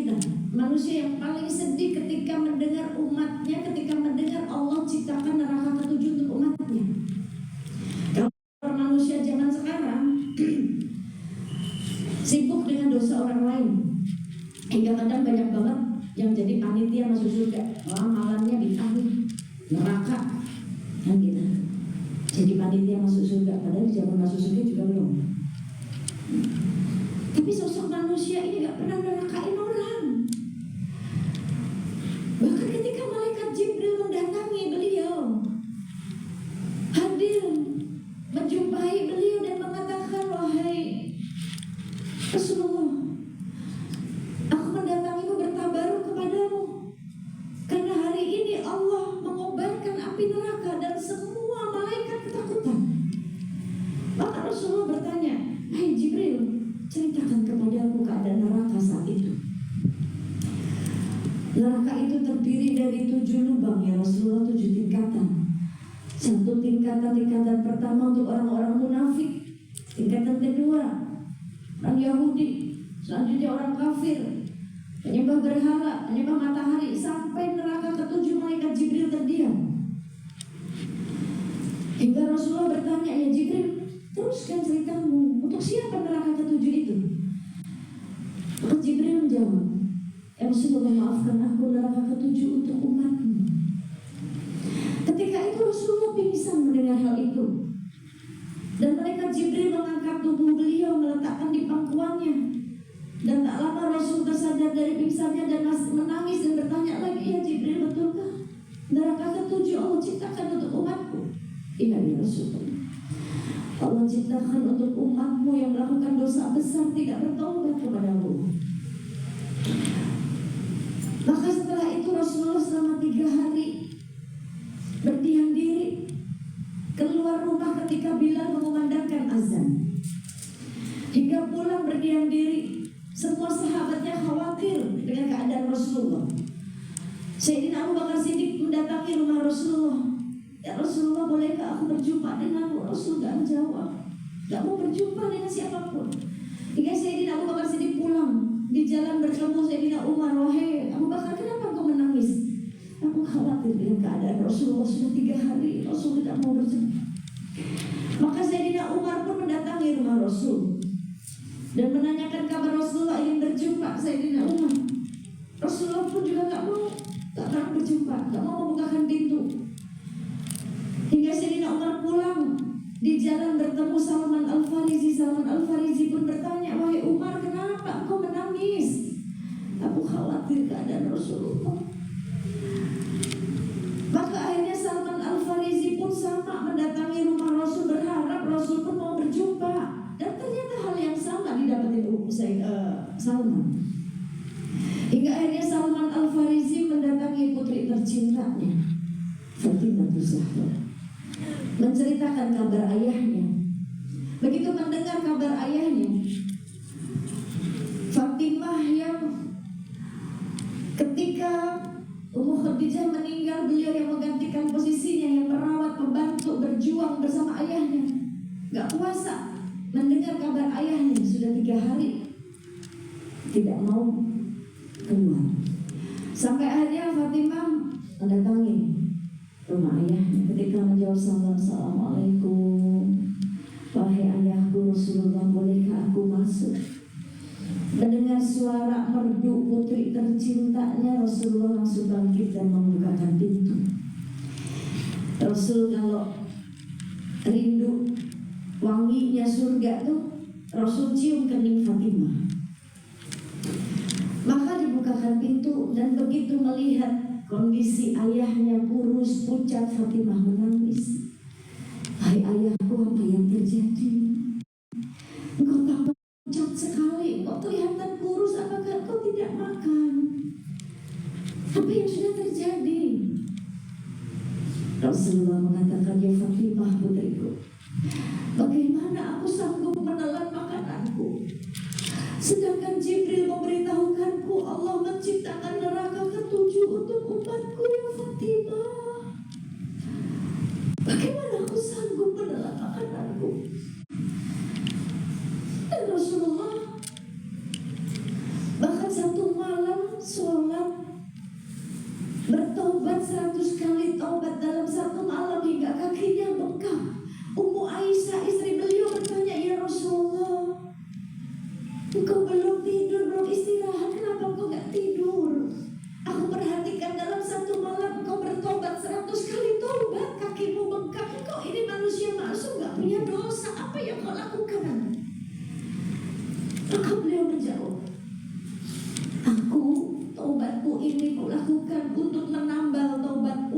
kita, manusia yang paling sedih ketika mendengar umatnya, ketika mendengar Allah ciptakan neraka ketujuh untuk umatnya. Kalau manusia zaman sekarang sibuk dengan dosa orang lain, hingga kadang banyak banget yang jadi panitia masuk surga, malamnya ditanggung neraka, kan gitu. Jadi panitia masuk surga, padahal di zaman masuk surga juga belum. Tapi sosok manusia ini gak pernah nerakain orang. Bahkan ketika malaikat Jibril mendatangi beliau, hadir menjumpai beliau dan mengatakan, wahai Rasulullah, aku mendatangimu bertabaruk kepadamu karena hari ini Allah mengobarkan api neraka dan semua malaikat ketakutan. Maka Rasulullah bertanya, hai Jibril, ceritakan kepadaku keadaan neraka saat itu. Neraka itu terdiri dari 7 lubang ya Rasulullah, 7 tingkatan. Satu tingkatan pertama untuk orang-orang munafik, tingkatan kedua orang Yahudi, selanjutnya orang kafir, penyembah berhala, penyembah matahari, sampai neraka ketujuh malaikat Jibril terdiam. Hingga Rasulullah bertanya, ya Jibril, teruskan ceritamu, untuk siapa neraka ketujuh itu? Maka Jibril menjawab, ya Rasulullah, maafkan aku, neraka ketujuh untuk umatmu. Ketika itu Rasulullah pingsan mendengar hal itu, dan malaikat Jibril mengangkat tubuh beliau, meletakkan di pangkuannya. Dan tak lama Rasul tersadar dari pingsannya dan menangis dan bertanya lagi, ya Jibril, betulkah neraka ketujuh Allah ciptakan untuk umatku? Iya ya Rasulullah, Allah ciptakan untuk umatmu yang melakukan dosa besar, tidak bertobat kepadamu. Maka setelah itu Rasulullah selama 3 hari berdiam diri, keluar rumah ketika Bilal mengumandangkan azan, hingga pulang berdiam diri. Semua sahabatnya khawatir dengan keadaan Rasulullah. Sayyidina Abu Bakar Siddiq mendatangi rumah Rasulullah. Ya Rasulullah, bolehkah aku berjumpa denganmu? Rasul gak menjawab, gak mau berjumpa dengan siapapun. Hingga Sayyidina Abu Bakar Siddiq pulang, di jalan bertemu Sayyidina Umar. Wahai Abu Bakar, kenapa kau menangis? Aku khawatir dengan keadaan Rasulullah, sudah 3 hari Rasul tidak mau berjumpa. Maka Sayyidina Umar pun mendatangi rumah Rasul dan menanyakan kabar Rasulullah, ingin berjumpa Sayyidina Umar. Rasulullah pun juga gak mau berjumpa, gak mau membukakan pintu. Hingga Sayyidina Umar pulang, di jalan bertemu Salman Al-Farisi. Salman Al-Farisi pun bertanya, wahai Umar, kenapa engkau menangis? Aku khawatir keadaan Rasulullah. Maka akhirnya Salman Al-Farisi pun sama mendatangi rumah Rasul, berharap Rasul pun mau berjumpa. Dan ternyata hal yang sama didapatin Salman. Hingga akhirnya Salman Al-Farisi mendatangi putri tercintanya, Fatimah Zahra, menceritakan kabar ayahnya. Begitu mendengar kabar ayahnya, Fatimah yang ketika Ummu Khadijah meninggal, beliau yang menggantikan posisinya, yang merawat, membantu, berjuang bersama ayahnya, gak puasa mendengar kabar ayahnya. Sudah 3 hari tidak mau keluar, sampai akhirnya Fatimah mendatangi rumah ayahnya. Ketika menjawab salam, assalamualaikum, wahai ayahku Rasulullah, bolehkah aku masuk? Mendengar suara merdu putri tercintanya, Rasulullah langsung bangkit dan membukakan pintu. Rasul kalau rindu wanginya surga tuh, Rasul cium kening Fatimah. Maka dibukakan pintu, dan begitu melihat kondisi ayahnya kurus pucat, Fatimah menangis. Hai ayahku, apa yang terjadi? Engkau tambah pucat sekali, engkau kelihatan kurus, apakah engkau tidak makan? Apa yang sudah terjadi? Rasulullah mengatakan, ya Fatimah putriku, bagaimana aku sanggup menelan makananku, sedangkan Jibril memberitahukanku Allah menciptakan neraka ketujuh untuk umatku, ya Fatimah. Bagaimana aku sanggup menelan makananku? Dan Rasulullah bahkan satu malam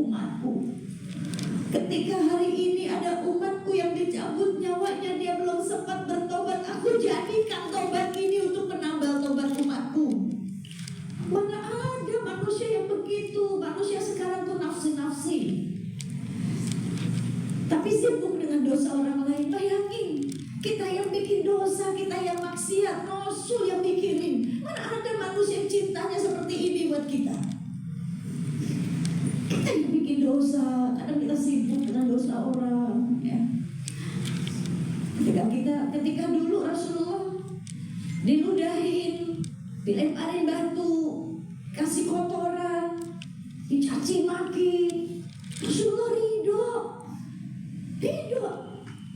umatku. Ketika hari ini ada umatku yang dicabut nyawanya, dia belum sempat bertobat, aku jadikan tobat ini untuk menambal tobat umatku. Mana ada manusia yang begitu. Manusia sekarang tuh nafsi-nafsi, tapi sibuk dengan dosa orang lain. Bayangin, kita yang bikin dosa, kita yang maksiat, Rasul yang mikirin. Mana ada manusia yang cintanya seperti ini buat kita. Kita yang bikin dosa, kadang kita sibuk dengan dosa orang, ya. Ketika dulu Rasulullah diludahin, dilemparin batu, kasih kotoran, dicaci maki, Rasulullah ridho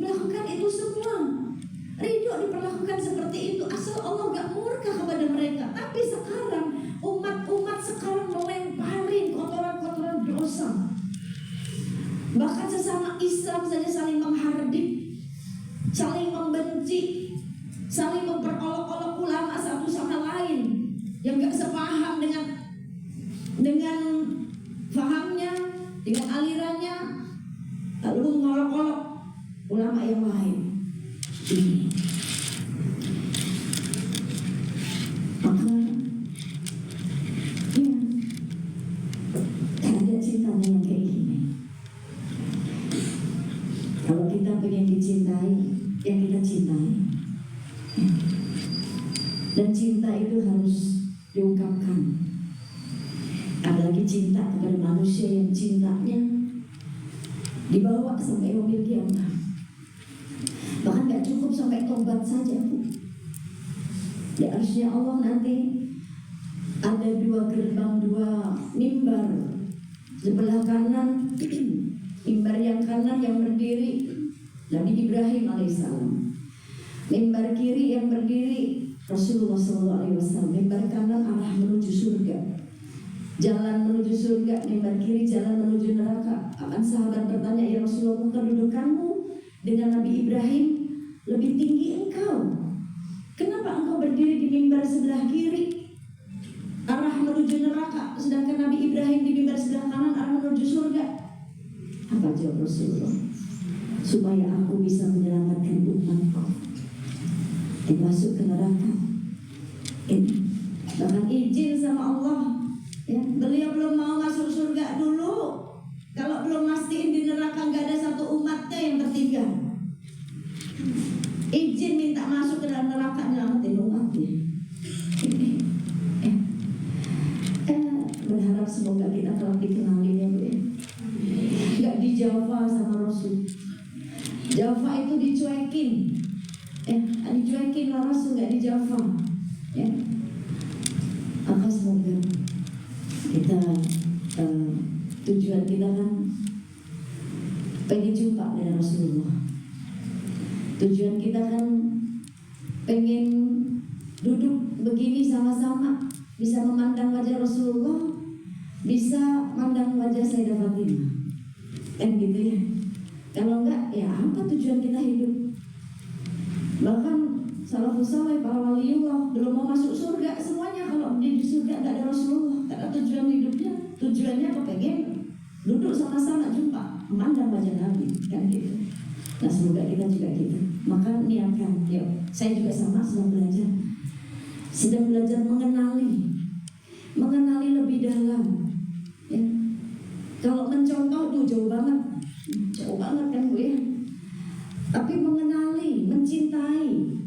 melakukan itu semua. Ridho diperlakukan seperti itu asal Allah gak murka kepada mereka. Tapi sekarang umat sekarang melemparin kotoran-kotoran dosa. Bahkan sesama Islam saja saling menghardik, saling membenci, saling memperolok-olok ulama satu sama lain yang gak sepaham dengan fahamnya, dengan alirannya, lalu mengolok-olok ulama yang lain. Maka ya, ada cintanya yang kayak gini. Kalau kita pengen dicintai, yang kita cintai. Dan cinta itu harus diungkapkan. Apalagi cinta kepada manusia yang cintanya dibawa sampai yaumil kiamah. Bahkan gak cukup sampai tobat saja, Bu. Di arsy Allah nanti ada 2 gerbang, 2 mimbar. Sebelah kanan mimbar yang kanan yang berdiri Nabi Ibrahim alaihissalam. Mimbar kiri yang berdiri Rasulullah SAW. Mimbar kanan arah menuju surga, jalan menuju surga. Mimbar kiri jalan menuju neraka. Akan sahabat bertanya, ya Rasulullah, kedudukanmu dengan Nabi Ibrahim lebih tinggi engkau. Kenapa engkau berdiri di mimbar sebelah kiri arah menuju neraka, sedangkan Nabi Ibrahim di mimbar sebelah kanan arah menuju surga? Apa jawab Rasulullah? Supaya aku bisa menyelamatkan umatku dimasuk ke neraka. Ini bahkan izin sama Allah, ya. Beliau belum mau masuk surga dulu. Kalau belum mastiin di neraka nggak ada satu umatnya yang tertinggal, izin minta masuk ke dalam neraka, nyelamatin umatnya. Berharap semoga kita telah dikenali, ya Bu, ya. Nggak dijawab sama Rasul. Java itu dicuekin, dicuekin lah Rasul, nggak dijawab, ya. Maka semoga kita tujuan kita kan pengen jumpa dengan Rasulullah. Tujuan kita kan pengen duduk begini sama-sama, bisa memandang wajah Rasulullah, bisa memandang wajah Sayyidah Fatimah, kan gitu ya. Kalau enggak, ya apa tujuan kita hidup? Bahkan salafus saleh, para waliullah belum mau masuk surga semuanya. Kalau di surga enggak ada Rasulullah, karena tujuan hidupnya, tujuannya kepengen duduk sama-sama jumpa, memandang wajah Nabi, kan gitu. Nah semoga kita juga gitu. Maka niatkan, yuk. Saya juga sama, sedang belajar mengenali lebih dalam, ya. Kalau mencontoh tuh jauh banget kan Bu, ya. Tapi mengenali, mencintai,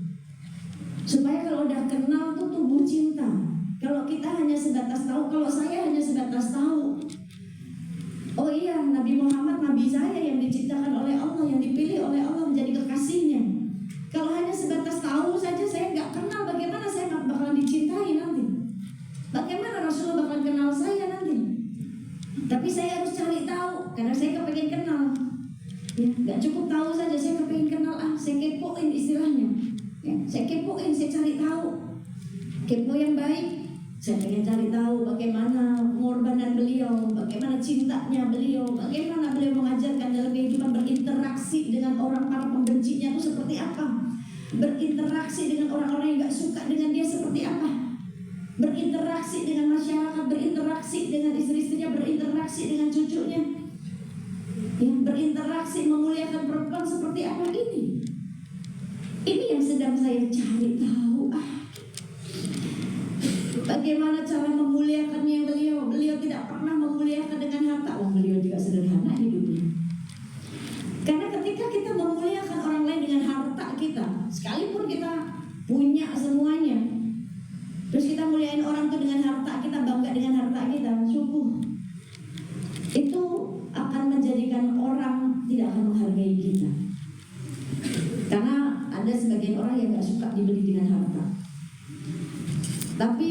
supaya kalau udah kenal tuh tumbuh cinta. Kalau kita hanya sebatas tahu, kalau saya hanya sebatas tahu, oh iya, Nabi Muhammad Nabi saya yang diciptakan oleh Allah, yang dipilih oleh Allah menjadi kekasihnya. Kalau hanya sebatas tahu saja, saya nggak kenal, bagaimana saya bakalan dicintai nanti? Bagaimana Rasulullah bakalan kenal saya nanti? Tapi saya harus cari tahu, karena saya kepengen kenal. Ya, nggak cukup tahu saja, saya kepengen kenal, saya kepoin istilahnya. Ya, saya kepoin, saya cari tahu. Kepo yang baik. Saya pengen cari tahu bagaimana pengorbanan beliau, bagaimana cintanya beliau, bagaimana beliau mengajarkan dalam kehidupan berinteraksi dengan orang, para pembencinya itu seperti apa, berinteraksi dengan orang-orang yang gak suka dengan dia seperti apa, berinteraksi dengan masyarakat, berinteraksi dengan istri-istrinya, berinteraksi dengan cucunya. yang berinteraksi memuliakan perempuan seperti apa ini? Ini yang sedang saya cari tahu. Bagaimana cara memuliakannya beliau? Beliau tidak pernah memuliakan dengan harta. Beliau juga sederhana hidupnya. Karena ketika kita memuliakan orang lain dengan harta kita, sekalipun kita punya semuanya, terus kita muliain orang tuh dengan harta kita, bangga dengan harta kita, sungguh itu akan menjadikan orang tidak akan menghargai kita. Karena ada sebagian orang yang gak suka dibeli dengan harta. Tapi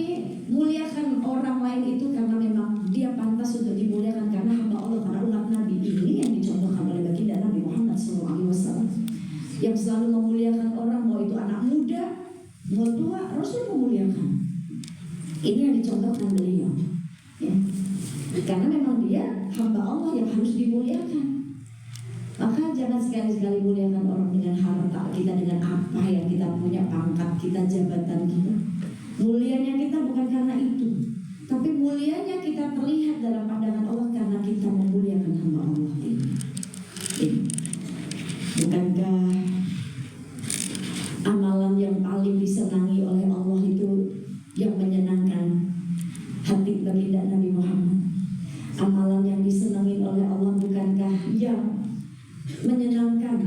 muliakan orang lain itu karena memang dia pantas untuk dimuliakan, karena hamba Allah, para umat Nabi ini yang dicontohkan oleh baginda Nabi Muhammad SAW, yang selalu memuliakan orang, mau itu anak muda, mau tua, Rasul memuliakan. Ini yang dicontohkan beliau, ya. Karena memang dia hamba Allah yang harus dimuliakan. Maka jangan sekali-sekali muliakan orang dengan harta kita, dengan apa yang kita punya, pangkat kita, jabatan kita. Mulianya kita bukan karena itu, tapi mulianya kita terlihat dalam pandangan Allah karena kita memuliakan hamba Allah ini. Bukankah amalan yang paling disenangi oleh Allah itu yang menyenangkan hati baginda Nabi Muhammad? Amalan yang disenangi oleh Allah bukankah yang menyenangkan,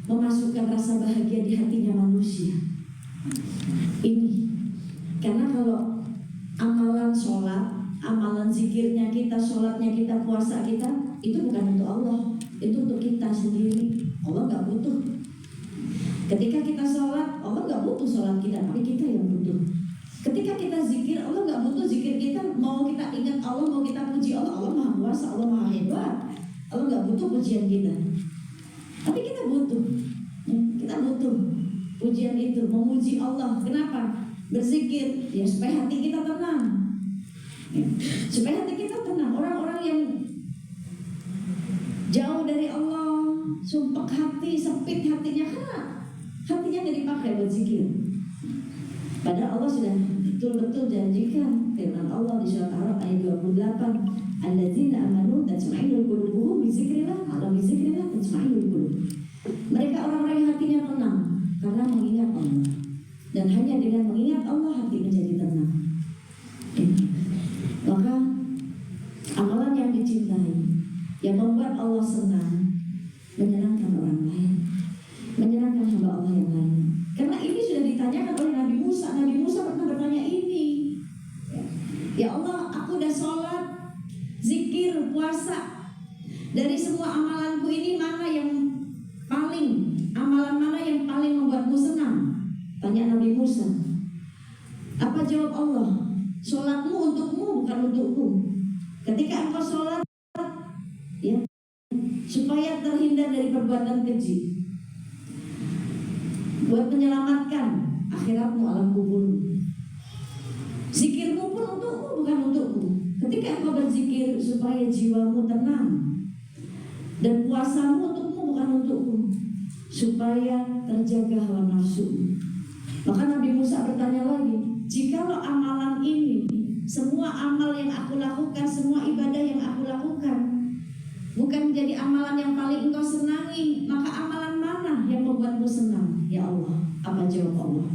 memasukkan rasa bahagia di hatinya manusia? Ini karena kalau amalan sholat, amalan zikirnya kita, sholatnya kita, puasa kita, itu bukan untuk Allah, itu untuk kita sendiri. Allah gak butuh. Ketika kita sholat, Allah gak butuh sholat kita, tapi kita yang butuh. Ketika kita zikir, Allah gak butuh zikir kita. Mau kita ingat Allah, mau kita puji Allah, Allah maha kuasa, Allah maha hebat. Allah gak butuh pujian kita, tapi kita butuh. Kita butuh pujian itu, memuji Allah. Kenapa? Berzikir, ya supaya hati kita tenang, ya, supaya hati kita tenang. Orang-orang yang jauh dari Allah, sumpek hati, sempit hatinya, karena hatinya nggak dipakai buat zikir. Padahal Allah sudah betul-betul janjikan, firman Allah di surat Al-Araf ayat 28, alladzina amanu tatma'innul qulubuhum bi dzikrillah, ala bi dzikrillah tatma'innul qulub. Mereka orang-orang yang hatinya tenang karena mengingat Allah. Dan hanya dengan mengingat Allah hati menjadi tenang. Maka amalan yang dicintai, yang membuat Allah senang, menyenangkan orang lain, menyenangkan hamba Allah yang lain. Karena ini sudah ditanyakan oleh Nabi Musa. Nabi Musa pernah bertanya ini, ya Allah, aku udah sholat, zikir, puasa, dari semua amalanku ini mana yang paling, amalan mana yang paling membuatmu senang? Tanya Nabi Musa. Apa jawab Allah? Sholatmu untukmu, bukan untukku. Ketika engkau sholat, ya, supaya terhindar dari perbuatan keji, buat menyelamatkan akhiratmu, alam kubur. Zikirmu pun untukmu, bukan untukku. Ketika engkau berzikir supaya jiwamu tenang, dan puasamu untukmu, bukan untukku, supaya terjaga hawa nafsu. Maka Nabi Musa bertanya lagi, jikalau amalan ini, semua amal yang aku lakukan, semua ibadah yang aku lakukan, bukan menjadi amalan yang paling engkau senangi, maka amalan mana yang membuatmu senang? Ya Allah, apa jawab Allah?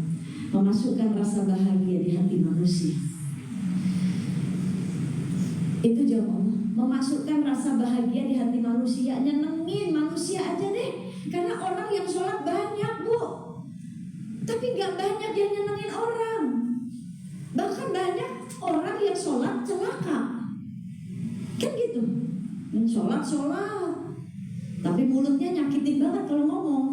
Memasukkan rasa bahagia di hati manusia. Itu jawab Allah, memasukkan rasa bahagia di hati manusia. Nyenengin manusia aja deh. Karena orang yang sholat banyak, Bu, tapi gak banyak yang nyenengin orang. Bahkan banyak orang yang sholat celaka. Kan gitu, sholat, tapi mulutnya nyakitin banget kalau ngomong.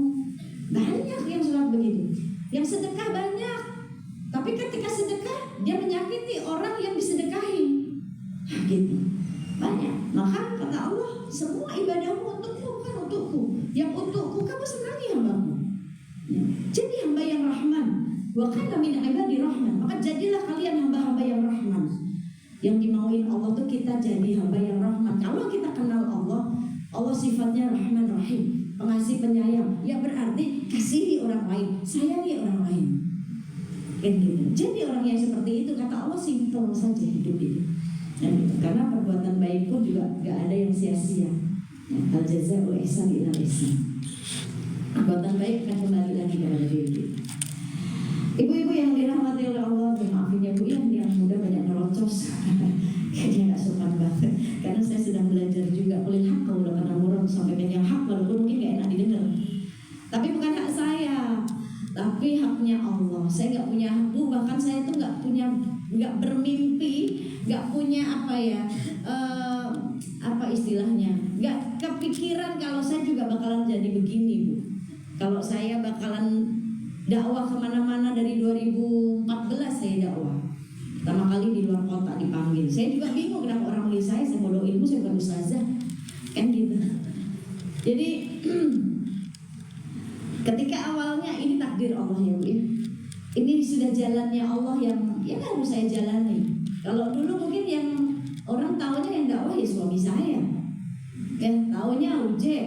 Banyak yang sholat begitu. Yang sedekah banyak, tapi ketika sedekah dia menyakiti orang yang disedekahi. Gitu, banyak. Maka kata Allah, semua ibadahmu untukmu, bukan untukku. Yang untukku kamu senangi hambamu. Jadi hamba yang rahman. Wa kana min ibadi rahman. Maka jadilah kalian hamba-hamba yang rahman. Yang dimauin Allah tuh kita jadi hamba yang rahman. Kalau kita kenal Allah, Allah sifatnya rahman rahim, pengasih penyayang. Ya berarti kasihi orang lain, sayangi orang lain. Kan gitu. Jadi orang yang seperti itu, kata Allah, simpel saja hidup ini. Karena perbuatan baik pun juga gak ada yang sia-sia. Al jazaa'u ihsan ila ihsan. Perbuatan baik akan kembali lagi kepada diri kita. Ibu-ibu yang dirahmati oleh Allah, maafin ya Bu, yang muda banyak nerocos. Kayaknya nggak sopan banget. Karena saya sedang belajar juga oleh hak kalau udah kena murah sampai yang hak, walaupun mungkin nggak enak didengar. Tapi bukan hak saya, tapi haknya Allah. Saya nggak punya hak Bu, bahkan saya tuh nggak bermimpi, nggak punya apa istilahnya, nggak kepikiran kalau saya juga bakalan jadi begini Bu. Kalau saya bakalan dakwah kemana-mana dari 2014 saya dakwah. Pertama kali di luar kota dipanggil. Saya juga bingung kenapa orang manggil saya bodoh ilmu, saya bukan ustazah. Kan gitu. Jadi ketika awalnya ini takdir Allah ya Bu ya. Ini sudah jalannya Allah yang harus saya jalani. Kalau dulu mungkin yang orang tahunya yang dakwah ya suami saya. Ya, tahunya Uje,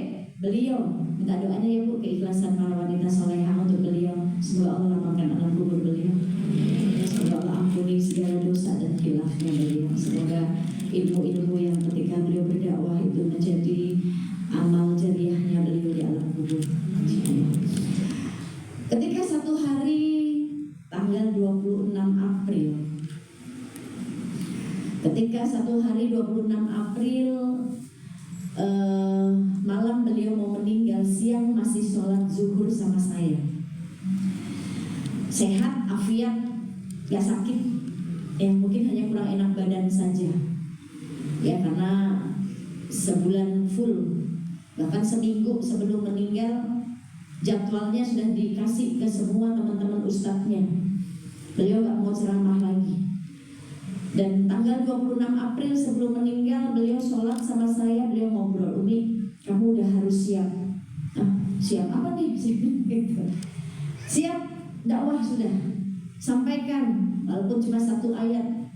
beliau. Minta doanya ya Bu, keikhlasan para wanita solehah untuk beliau. Semoga Allah lapangkan alam kubur beliau. Semoga Allah ampuni segala dosa dan khilafnya beliau. Semoga ilmu-ilmu yang ketika beliau berdakwah itu menjadi amal jariahnya beliau di alam kubur. Ketika satu hari tanggal 26 April, ketika satu hari 26 April malam beliau mau meninggal, siang masih sholat zuhur sama saya. Sehat, afiat, gak sakit. Ya mungkin hanya kurang enak badan saja. Ya karena sebulan full, bahkan seminggu sebelum meninggal jadwalnya sudah dikasih ke semua teman-teman ustadznya. Beliau gak mau ceramah lagi. Dan tanggal 26 April sebelum meninggal beliau sholat sama saya, beliau ngobrol, Umi, kamu udah harus siap. Siap apa nih? Siap dakwah sudah. Sampaikan, walaupun cuma satu ayat.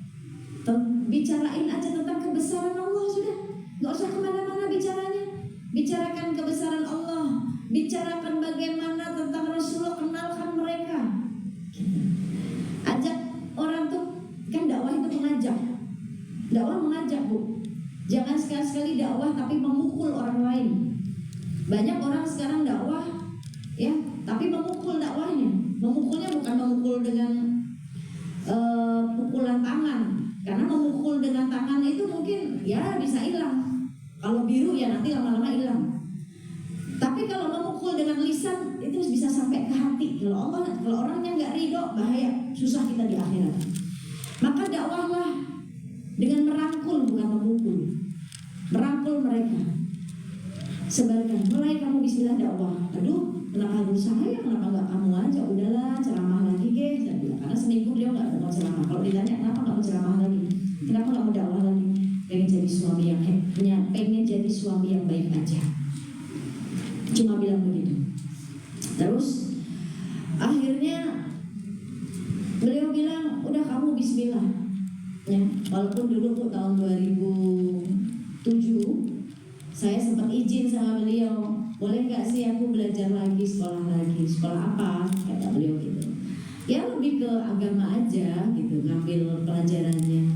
Bicarain aja tentang kebesaran Allah sudah. Gak usah kemana-mana bicaranya. Bicarakan kebesaran Allah. Bicarakan bagaimana tentang Rasulullah, kenalkan mereka. Ajak orang tuh, kan dakwah itu mengajak. Dakwah mengajak Bu. Jangan sekali-sekali dakwah tapi memukul orang lain. Banyak orang sekarang dakwah ya, tapi memukul dakwahnya. Memukulnya bukan memukul dengan pukulan tangan. Karena memukul dengan tangan itu mungkin ya bisa hilang. Kalau biru ya nanti lama-lama hilang. Tapi kalau memukul dengan lisan itu bisa sampai ke hati. Kalau orangnya nggak ridho, bahaya, susah kita di akhirat. Maka dakwahlah dengan merangkul bukan memukul. Merangkul mereka. Sebarkan, mulai kamu bismillah dakwah. Aduh, kenapa harus saya? Kenapa nggak kamu aja? Udahlah, ceramah lagi guys. Karena seminggu dia nggak mau ceramah. Kalau ditanya kenapa nggak mau ceramah lagi, kenapa nggak mau dakwah lagi? Pengen jadi suami yang pengen jadi suami yang baik aja. Cuma bilang begitu. Terus akhirnya beliau bilang, udah kamu bismillah. Ya, walaupun dulu tahun 2007 saya sempat izin sama beliau, boleh nggak sih aku belajar lagi, sekolah lagi. Sekolah apa? Kata beliau gitu. Ya lebih ke agama aja gitu, ngambil pelajarannya.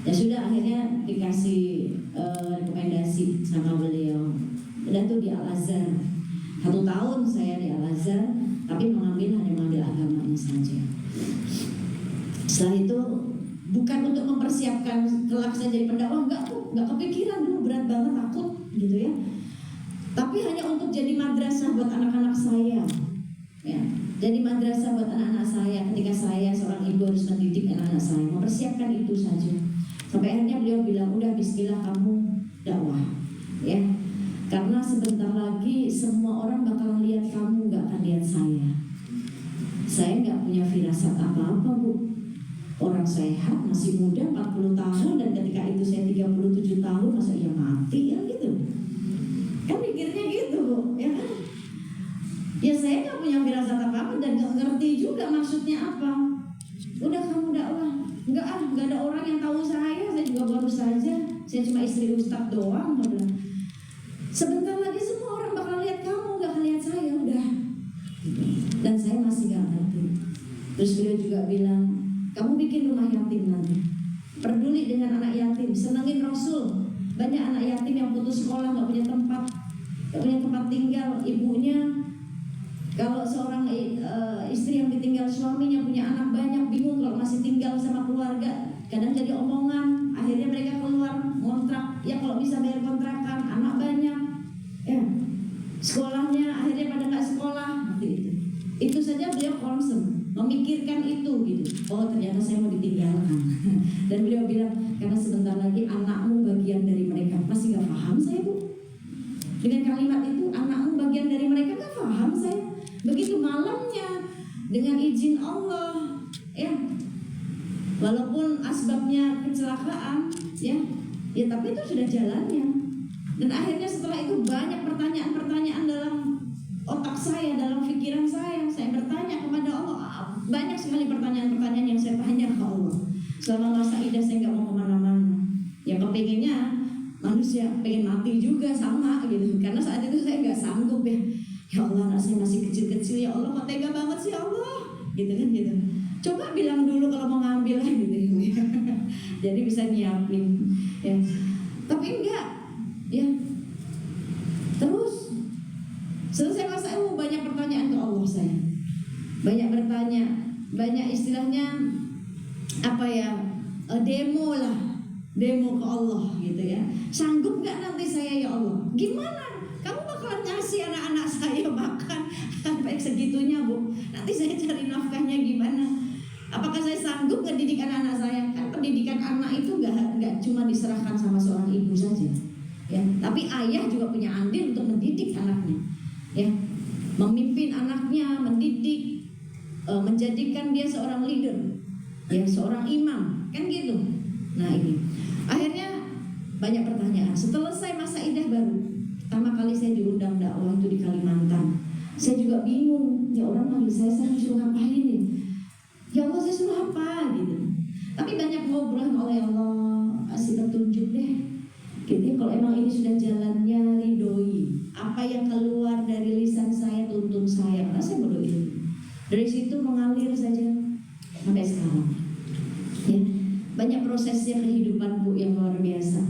Ya sudah, akhirnya dikasih rekomendasi sama beliau. Udah tuh di Al-Azhar. 1 tahun saya di Al-Azhar, tapi hanya mengambil agamanya saja. Setelah itu bukan untuk mempersiapkan kelak saya jadi pendakwah, nggak kepikiran dulu, berat banget, takut gitu ya. Tapi hanya untuk jadi madrasah buat anak-anak saya. Ya, jadi madrasah buat anak-anak saya ketika saya seorang ibu harus mendidik anak-anak saya, mempersiapkan itu saja. Sampai akhirnya beliau bilang, udah bismillah kamu dakwah. Ya. Karena sebentar lagi semua orang bakal lihat kamu, gak akan lihat saya. Saya gak punya firasat apa-apa Bu. Orang sehat, masih muda, 40 tahun. Dan ketika itu saya 37 tahun, masa iya mati ya gitu. Kan mikirnya gitu Bu, ya kan? Ya saya gak punya firasat apa-apa dan gak ngerti juga maksudnya apa. Udah kamu dakwah. Gak ada orang yang tahu saya juga baru saja. Saya cuma istri ustadz doang. Sebentar lagi semua orang bakal lihat kamu, gak akan lihat saya, udah. Dan saya masih gak ngerti. Terus beliau juga bilang, kamu bikin rumah yatim nanti, peduli dengan anak yatim, senengin Rasul, banyak anak yatim yang putus sekolah, nggak punya tempat tinggal. Ibunya, kalau seorang istri yang ditinggal suaminya punya anak banyak, bingung kalau masih tinggal sama keluarga, kadang jadi omongan. Akhirnya mereka keluar kontrak, ya kalau bisa bayar kontrakan, anak banyak, ya sekolahnya akhirnya pada nggak sekolah. Itu saja beliau concern, memikirkan itu gitu. Oh ternyata saya mau ditinggalkan. Dan beliau bilang, karena sebentar lagi anakmu bagian dari mereka. Masih nggak paham saya, Bu. Dengan kalimat itu, anakmu bagian dari mereka, nggak paham saya. Begitu malamnya, dengan izin Allah, ya, walaupun asbabnya kecelakaan, ya tapi itu sudah jalannya. Dan akhirnya setelah itu banyak pertanyaan-pertanyaan dalam otak saya, dalam pikiran saya bertanya kepada Allah. Banyak sekali pertanyaan-pertanyaan yang saya tanya ke Allah. Selama masa idah saya nggak mau kemana-mana. Ya kepengennya manusia pengen mati juga sama gitu. Karena saat itu saya nggak sanggup ya. Ya Allah, anak saya masih kecil-kecil, ya Allah kok tega banget sih Allah. Gitu kan gitu. Coba bilang dulu kalau mau ngambil gitu. Jadi bisa nyiapin. Ya. Tapi enggak. Ya. Terus selesai masa itu banyak pertanyaan ke Allah saya. Banyak bertanya, banyak istilahnya apa ya? Demo ke Allah gitu ya. Sanggup nggak nanti saya ya Allah? Gimana? Kamu bakalan ngasih anak-anak saya makan sampai segitunya, Bu? Nanti saya cari nafkahnya gimana? Apakah saya sanggup ngedidik anak-anak saya? Kan pendidikan anak itu nggak cuma diserahkan sama seorang ibu saja, ya. Tapi ayah juga punya andil untuk mendidik anaknya, ya. Memimpin anaknya, mendidik, menjadikan dia seorang leader, ya, seorang imam, kan gitu. Nah ini, akhirnya banyak pertanyaan. Setelah saya masa idah baru, pertama kali saya diundang dakwah itu di Kalimantan. Saya juga bingung, ya orang manggil saya disuruh ngapain nih? Ya Allah, saya suruh apa gitu. Tapi banyak ngobrol oleh Allah, kasih petunjuk deh. Gitu, kalau emang ini sudah jalannya, ridhoi. Apa yang keluar dari lisan saya, tuntun saya, karena saya bodoh ilmu. Dari situ mengalir saja sampai sekarang. Ya, banyak prosesnya kehidupan, Bu, yang luar biasa.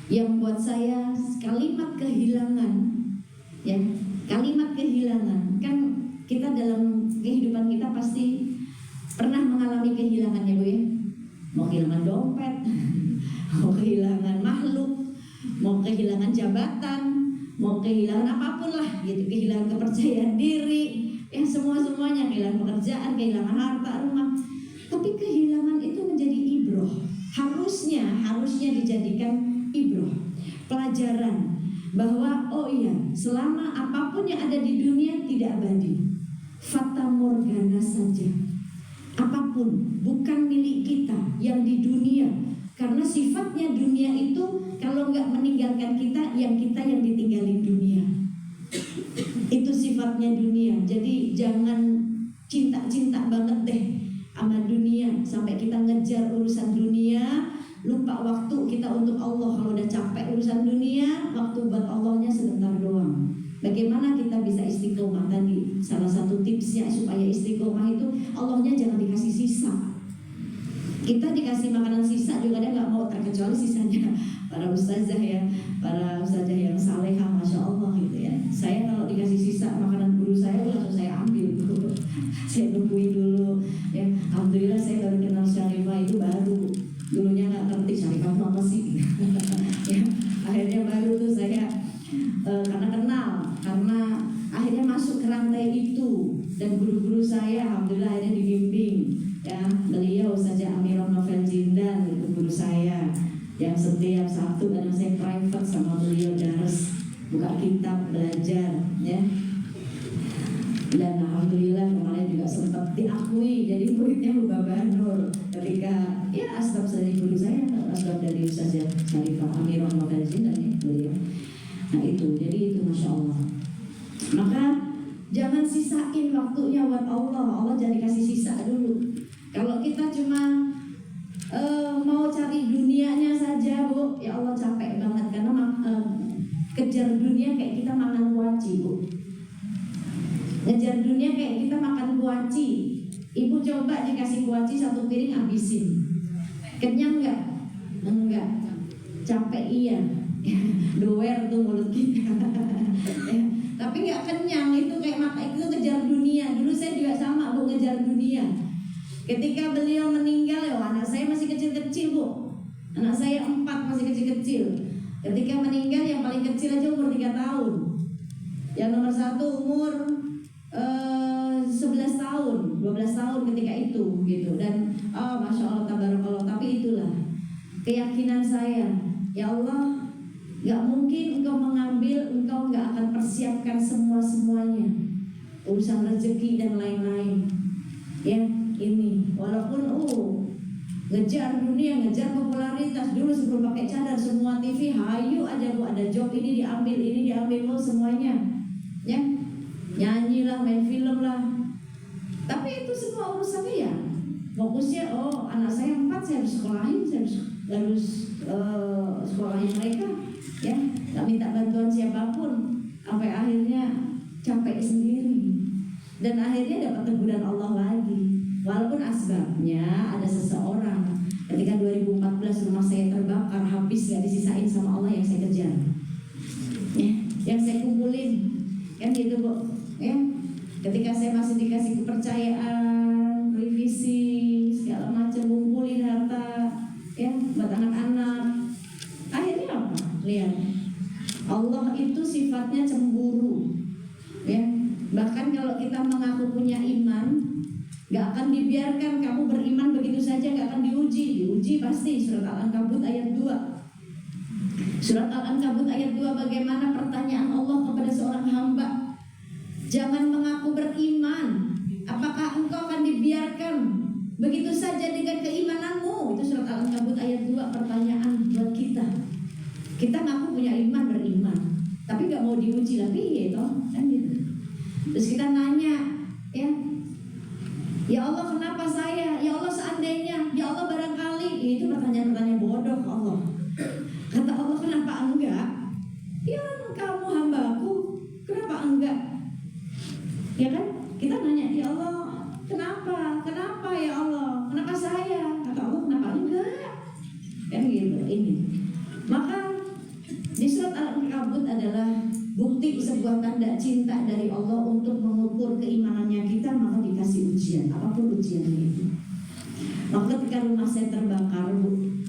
Yang buat saya kalimat kehilangan, ya, kalimat kehilangan. Kan kita dalam kehidupan kita pasti pernah mengalami kehilangan, ya Bu ya. Mau kehilangan dompet, mau kehilangan makhluk, mau kehilangan jabatan, mau kehilangan apapun lah gitu, kehilangan kepercayaan diri, yang semuanya, kehilangan pekerjaan, kehilangan harta, rumah. Tapi kehilangan itu menjadi ibroh. Harusnya dijadikan ibroh, pelajaran bahwa oh iya, selama apapun yang ada di dunia tidak abadi, fata morgana saja. Apapun bukan milik kita yang di dunia, karena sifatnya dunia itu kalau nggak meninggalkan kita yang ditinggalin dunia. Itu sifatnya dunia. Jadi jangan cinta banget deh sama dunia sampai kita ngejar urusan dunia, lupa waktu kita untuk Allah. Kalau udah capek urusan dunia, waktu buat Allahnya sebentar doang. Bagaimana kita bisa istiqomah tadi? Salah satu tipsnya supaya istiqomah itu Allahnya jangan dikasih sisa. Kita dikasih makanan sisa juga dia nggak mau, terkecuali sisanya para ustazah ya, para ustazah yang salehah, masya Allah gitu ya. Saya kalau dikasih sisa makanan guru saya langsung saya ambil dulu, saya nungguin dulu ya. Alhamdulillah saya baru kenal Syarifah itu baru, dulunya nggak ngerti Syarifah itu apa sih ya. Akhirnya baru tuh saya karena akhirnya masuk ke rantai itu, dan guru-guru saya alhamdulillah akhirnya dibimbing ya. Beliau Ustazah Amirah Novel Jindan itu guru saya yang setiap Sabtu kadang saya private sama beliau dars, buka kitab belajar ya. Dan alhamdulillah kemarin juga sempat diakui jadi muridnya Mbak Nur ketika ya asbab dari guru saya, asbab dari Ustazah Syarifah Amirah Novel Jindan ya beliau. Nah itu, jadi itu masya Allah. Maka jangan sisain waktunya buat Allah. Allah jangan dikasih sisa dulu. Kalau kita cuma mau cari dunianya saja, Bu, ya Allah capek banget. Karena kejar dunia kayak kita makan kuaci, Bu. Ngejar dunia kayak kita makan kuaci. Ibu coba dikasih kuaci 1 piring habisin. Kenyang nggak? Enggak. capek iya, doer tuh mulut kita. Ya, tapi nggak kenyang, itu kayak maka itu ngejar dunia. Dulu saya juga sama Bu, ngejar dunia. Ketika beliau meninggal, ya anak saya masih kecil-kecil Bu, anak saya 4 masih kecil-kecil. Ketika meninggal yang paling kecil aja umur 3 tahun, yang nomor 1 umur 11 tahun, 12 tahun ketika itu gitu. Dan Masya Allah tabarakallah. Tapi itulah keyakinan saya, ya Allah, gak mungkin engkau mengambil, engkau gak akan persiapkan semuanya, urusan rezeki dan lain-lain. Ya ini walaupun ngejar dunia, ngejar popularitas. Dulu sebelum pakai cadar semua TV, hayu aja Bu, ada job ini diambil Bu, semuanya. Ya, nyanyi lah, main film lah. Tapi itu semua urusannya ya fokusnya, anak saya 4, saya harus sekolahin, saya harus sekolahin mereka. Ya, gak minta bantuan siapapun. Sampai akhirnya capek sendiri. Dan akhirnya dapat teguran Allah lagi. Walaupun asbabnya ada seseorang, ketika 2014 rumah saya terbakar, habis gak disisain sama Allah yang saya kejar, ya, yang saya kumpulin, kan gitu Bu. Ya, ketika saya masih dikasih kepercayaan, revisi segala macam, kumpulin harta, ya, buat anak-anak. Akhirnya apa? Lihat, Allah itu sifatnya cemburu, ya. Bahkan kalau kita mengaku punya iman, gak akan dibiarkan kamu beriman begitu saja, gak akan diuji pasti. Surat Al-Ankabut ayat 2. Surat Al-Ankabut ayat 2, bagaimana pertanyaan Allah kepada seorang hamba, jangan mengaku beriman, apakah engkau akan dibiarkan begitu saja dengan keimananmu? Itu surat Al-Ankabut ayat 2, pertanyaan buat kita. Kita ngaku punya iman, beriman, tapi gak mau diuji lagi, gitu kan gitu. Terus kita nanya, ya Allah kenapa saya? Ya Allah seandainya, ya Allah barangkali. Itu pertanyaan-pertanyaan bodoh ke Allah. Kata Allah, kenapa enggak? Ya kamu hambaku, kenapa enggak? Ya kan? Kita nanya, ya Allah kenapa? Kenapa ya Allah? Kenapa saya? Kata Allah, kenapa enggak? Kan gitu ini. Maka di surat Al-Ankabut adalah bukti sebuah tanda cinta dari Allah untuk mengukur keimanannya kita, maka dikasih ujian, apapun ujiannya itu. Maka ketika rumah saya terbakar, Bu,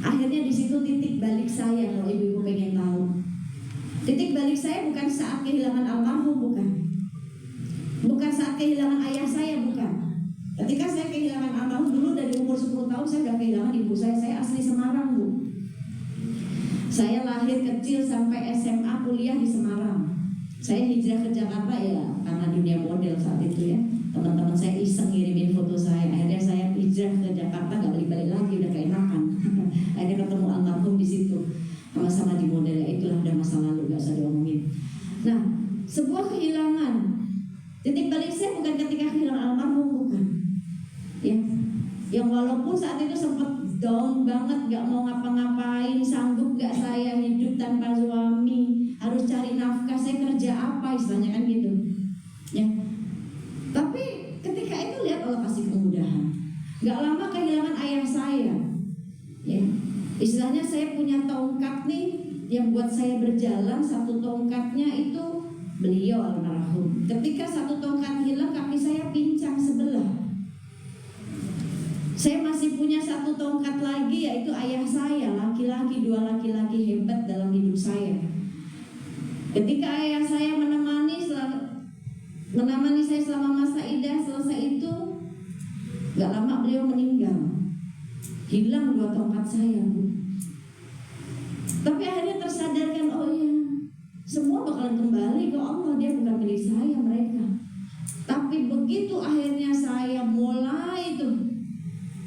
akhirnya di situ titik balik saya. Kalau ibu-ibu pengen tahu, titik balik saya bukan saat kehilangan almarhum, bukan saat kehilangan ayah saya, bukan. Ketika saya kehilangan almarhum dulu, dari umur 10 tahun saya sudah kehilangan ibu saya. Saya asli Semarang Bu. Saya lahir kecil sampai SMA, kuliah di Semarang. Saya hijrah ke Jakarta ya karena dunia model saat itu ya. Teman-teman saya iseng ngirimin foto saya. Akhirnya saya hijrah ke Jakarta, gak balik-balik lagi, udah keenakan. Akhirnya ketemu almarhum di situ, sama-sama di model. Itulah udah masa lalu, gak usah diomongin. Nah, sebuah kehilangan. Titik balik saya bukan ketika kehilangan almarhum, bukan. Ya, yang walaupun saat itu sempat down banget, gak mau ngapa-ngapain, sanggup gak saya hidup tanpa suami, harus cari nafkah, saya kerja apa istilahnya kan gitu ya. Tapi ketika itu lihat Allah kasih kemudahan. Gak lama kehilangan ayah saya ya. Istilahnya saya punya tongkat nih yang buat saya berjalan, satu tongkatnya itu beliau almarhum. Ketika satu tongkat hilang, kaki saya pincang sebelah. Saya masih punya satu tongkat lagi, yaitu ayah saya, laki-laki, 2 laki-laki hebat dalam hidup saya. Ketika ayah saya menemani saya selama masa idah, selesai itu gak lama beliau meninggal. Hilang 2 tongkat saya, Bu. Tapi akhirnya tersadarkan, oh iya, semua bakalan kembali ke Allah, dia bukan milik saya mereka. Tapi begitu akhirnya saya mulai itu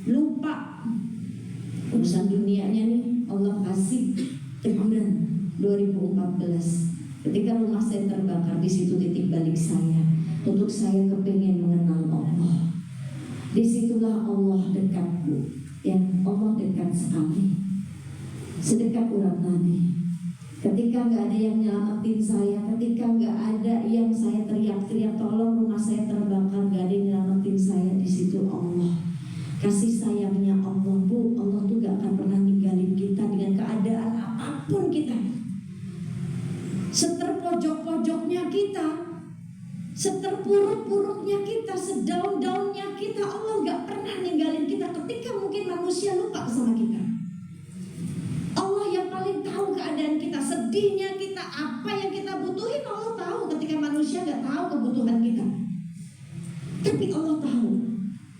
lupa urusan dunianya nih, Allah kasih teguran 2014 ketika rumah saya terbakar. Di situ titik balik saya untuk saya kepengen mengenal Allah. Disitulah Allah dekat, Bu. Ya, Allah dekat sekali, sedekat urat nadi. Ketika nggak ada yang nyelamatin saya, ketika nggak ada yang saya teriak-teriak tolong rumah saya terbakar, nggak ada yang nyelamatin saya, di situ Allah. Kasih sayangnya Allah, Bu. Allah tuh gak akan pernah ninggalin kita dengan keadaan sedrupnya kita, sedaun-daunnya kita, Allah gak pernah ninggalin kita ketika mungkin manusia lupa sama kita. Allah yang paling tahu keadaan kita, sedihnya kita, apa yang kita butuhin, Allah tahu ketika manusia gak tahu kebutuhan kita. Tapi Allah tahu.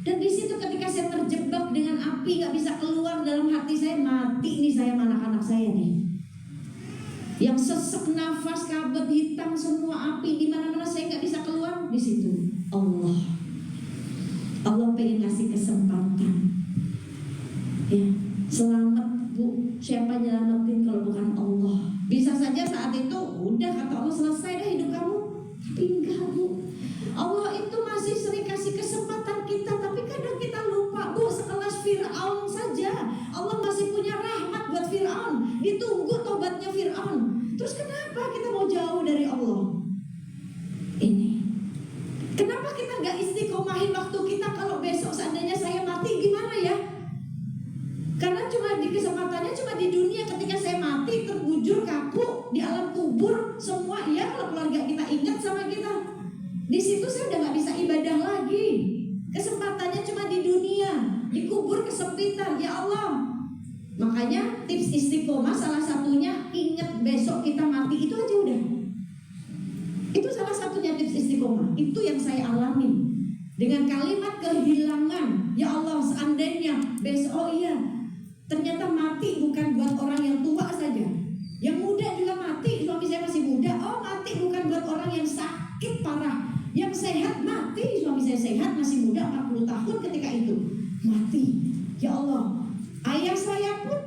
Dan di situ ketika saya terjebak dengan api, gak bisa keluar dalam hati saya, mati nih saya sama anak-anak saya nih. Yang sesek nafas, kabut hitam, semua api di mana-mana saya nggak bisa keluar. Di situ Allah pengen ngasih kesempatan. Ya, selamat Bu, siapa nyelamatin kalau bukan Allah? Bisa saja saat itu udah kata Allah selesai dah hidup kamu, tapi enggak Bu. Allah itu masih sering kasih kesempatan kita, tapi kadang kita lupa Bu. Sekelas Fir'aun saja Allah masih punya rahmat buat Fir'aun, ditunggu tobatnya Fir'aun. Terus kenapa kita mau jauh dari Allah? Ini kenapa kita gak istiqomahin waktu kita? Kalau besok seandainya saya mati gimana ya? Karena cuma di kesempatannya cuma di dunia. Ketika saya mati terbujur kaku di alam kubur semua, ya kalau keluarga kita ingat sama kita, di situ saya udah gak bisa ibadah lagi. Kesempatannya cuma di dunia, di kubur kesempitan. Ya Allah, makanya tips istiqomah salah satunya ingat besok kita mati, itu aja udah. Itu salah satunya tips istiqomah. Itu yang saya alami dengan kalimat kehilangan. Ya Allah, seandainya besok, oh iya, ternyata mati bukan buat orang yang tua saja, yang muda juga mati. Suami saya masih muda. Oh, mati bukan buat orang yang sakit parah, yang sehat mati. Suami saya sehat masih muda 40 tahun ketika itu mati. Ya Allah, ayah saya pun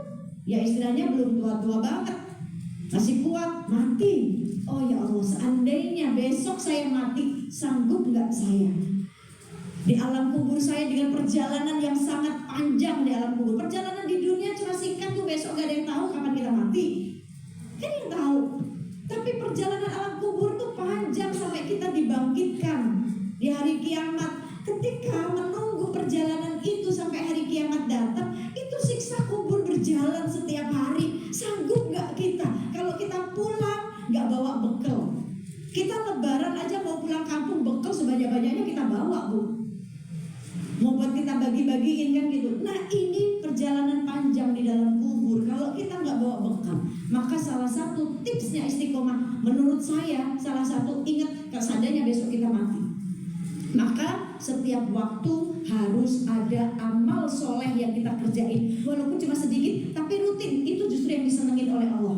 ya istilahnya belum tua-tua banget, masih kuat, mati. Oh ya Allah, seandainya besok saya mati, sanggup nggak saya di alam kubur saya dengan perjalanan yang sangat panjang di alam kubur. Perjalanan di dunia cuma singkat tuh, besok gak ada yang tahu kapan kita mati, kan yang tahu. Tapi perjalanan alam kubur tuh panjang sampai kita dibangkitkan di hari kiamat. Ketika menunggu perjalanan itu sampai hari kiamat datang, itu siksa kubur berjalan setiap hari. Sanggup gak kita? Kalau kita pulang gak bawa bekal, kita lebaran aja mau pulang kampung, bekal sebanyak-banyaknya kita bawa Bu, mau buat kita bagi-bagiin kan gitu. Nah ini perjalanan panjang di dalam kubur. Kalau kita gak bawa bekal, maka salah satu tipsnya istiqomah menurut saya, salah satu, ingat seandainya besok kita mati, maka setiap waktu harus ada amal soleh yang kita kerjain, walaupun cuma sedikit tapi rutin. Itu justru yang disenengin oleh Allah.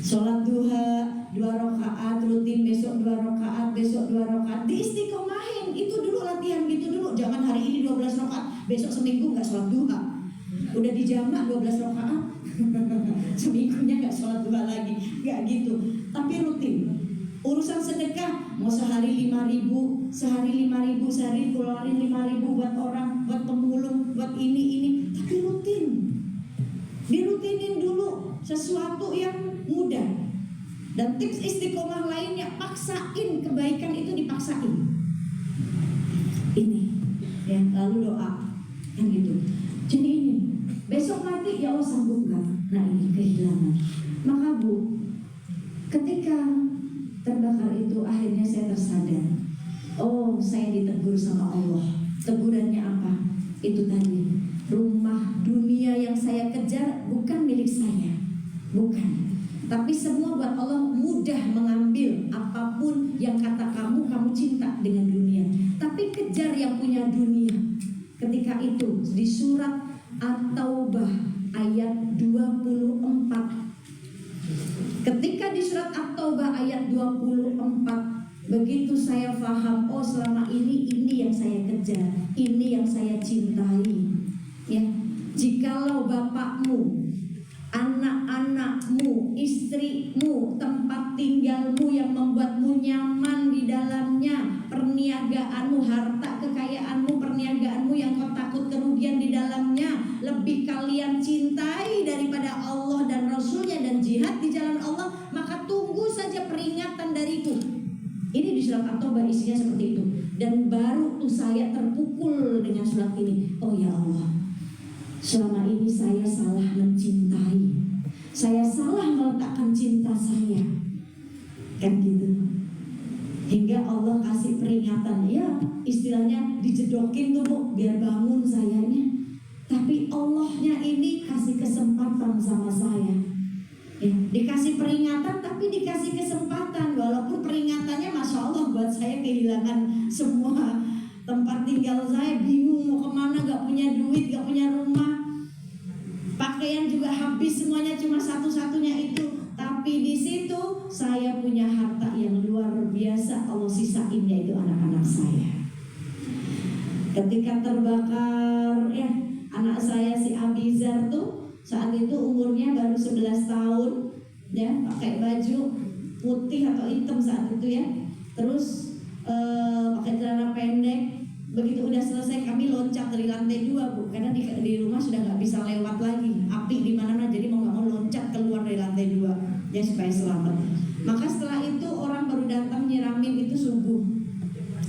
Sholat duha 2 rakaat rutin, besok 2 rakaat, besok 2 rakaat, diistiqomahin. Itu dulu latihan gitu dulu. Jangan hari ini 12 rakaat, besok seminggu nggak sholat duha. Udah dijamak 12 rakaat, seminggunya nggak sholat duha lagi, nggak gitu. Tapi rutin. Urusan sedekah, mau sehari 5.000, sehari 5.000, sehari keluarin 5.000 buat orang, buat pemulung, buat ini, tapi rutin. Dirutinin dulu sesuatu yang mudah. Dan tips istiqomah lainnya, paksain kebaikan itu, dipaksain. Ini, ya, lalu doa, kan gitu. Jadi ini, besok mati, ya Allah sanggup gak? Nah ini kehilangan. Maka Bu, ketika terbakar itu akhirnya saya tersadar, oh saya ditegur sama Allah. Tegurannya apa? Itu tadi, rumah dunia yang saya kejar bukan milik saya, bukan. Tapi semua buat Allah mudah mengambil apapun yang kata kamu cinta dengan dunia. Tapi kejar yang punya dunia. Ketika itu di surat At-Taubah ayat 24. Ketika di surat At-Taubah ayat 24, begitu saya faham, oh selama ini yang saya kejar, ini yang saya cintai. Ya, jikalau bapakmu, anak-anakmu, istrimu, tempat tinggalmu yang membuatmu nyaman di dalamnya, perniagaanmu, harta kekayaanmu, perniagaanmu yang kau takut kerugian di dalamnya, lebih kalian cintai daripada Allah dan Rasulnya dan jihad di jalan Allah, maka tunggu saja peringatan dariku. Ini di surat At-Taubah isinya seperti itu. Dan baru tuh saya terpukul dengan surat ini. Oh ya Allah, selama ini saya salah mencintai, saya salah meletakkan cinta saya, kan gitu. Hingga Allah kasih peringatan, ya istilahnya dijedokin tuh Bu, biar bangun sayanya. Tapi Allahnya ini kasih kesempatan sama saya. Ya, dikasih peringatan tapi dikasih kesempatan. Walaupun peringatannya Masya Allah buat saya kehilangan semua tempat tinggal saya, bingung mau kemana, gak punya duit, gak punya rumah, pakaian juga habis semuanya, cuma satu-satunya itu. Tapi di situ saya punya harta yang luar biasa, Allah sisain, yaitu anak-anak saya. Ketika terbakar ya, anak saya si Abizar tuh saat itu umurnya baru 11 tahun ya, pakai baju putih atau hitam saat itu ya. Terus pakai celana pendek. Begitu udah selesai kami loncat dari lantai 2 Bu, karena di rumah sudah nggak bisa lewat lagi, api di mana-mana, jadi mau nggak mau loncat keluar dari lantai 2 ya supaya selamat. Maka setelah itu orang baru datang nyiramin itu subuh,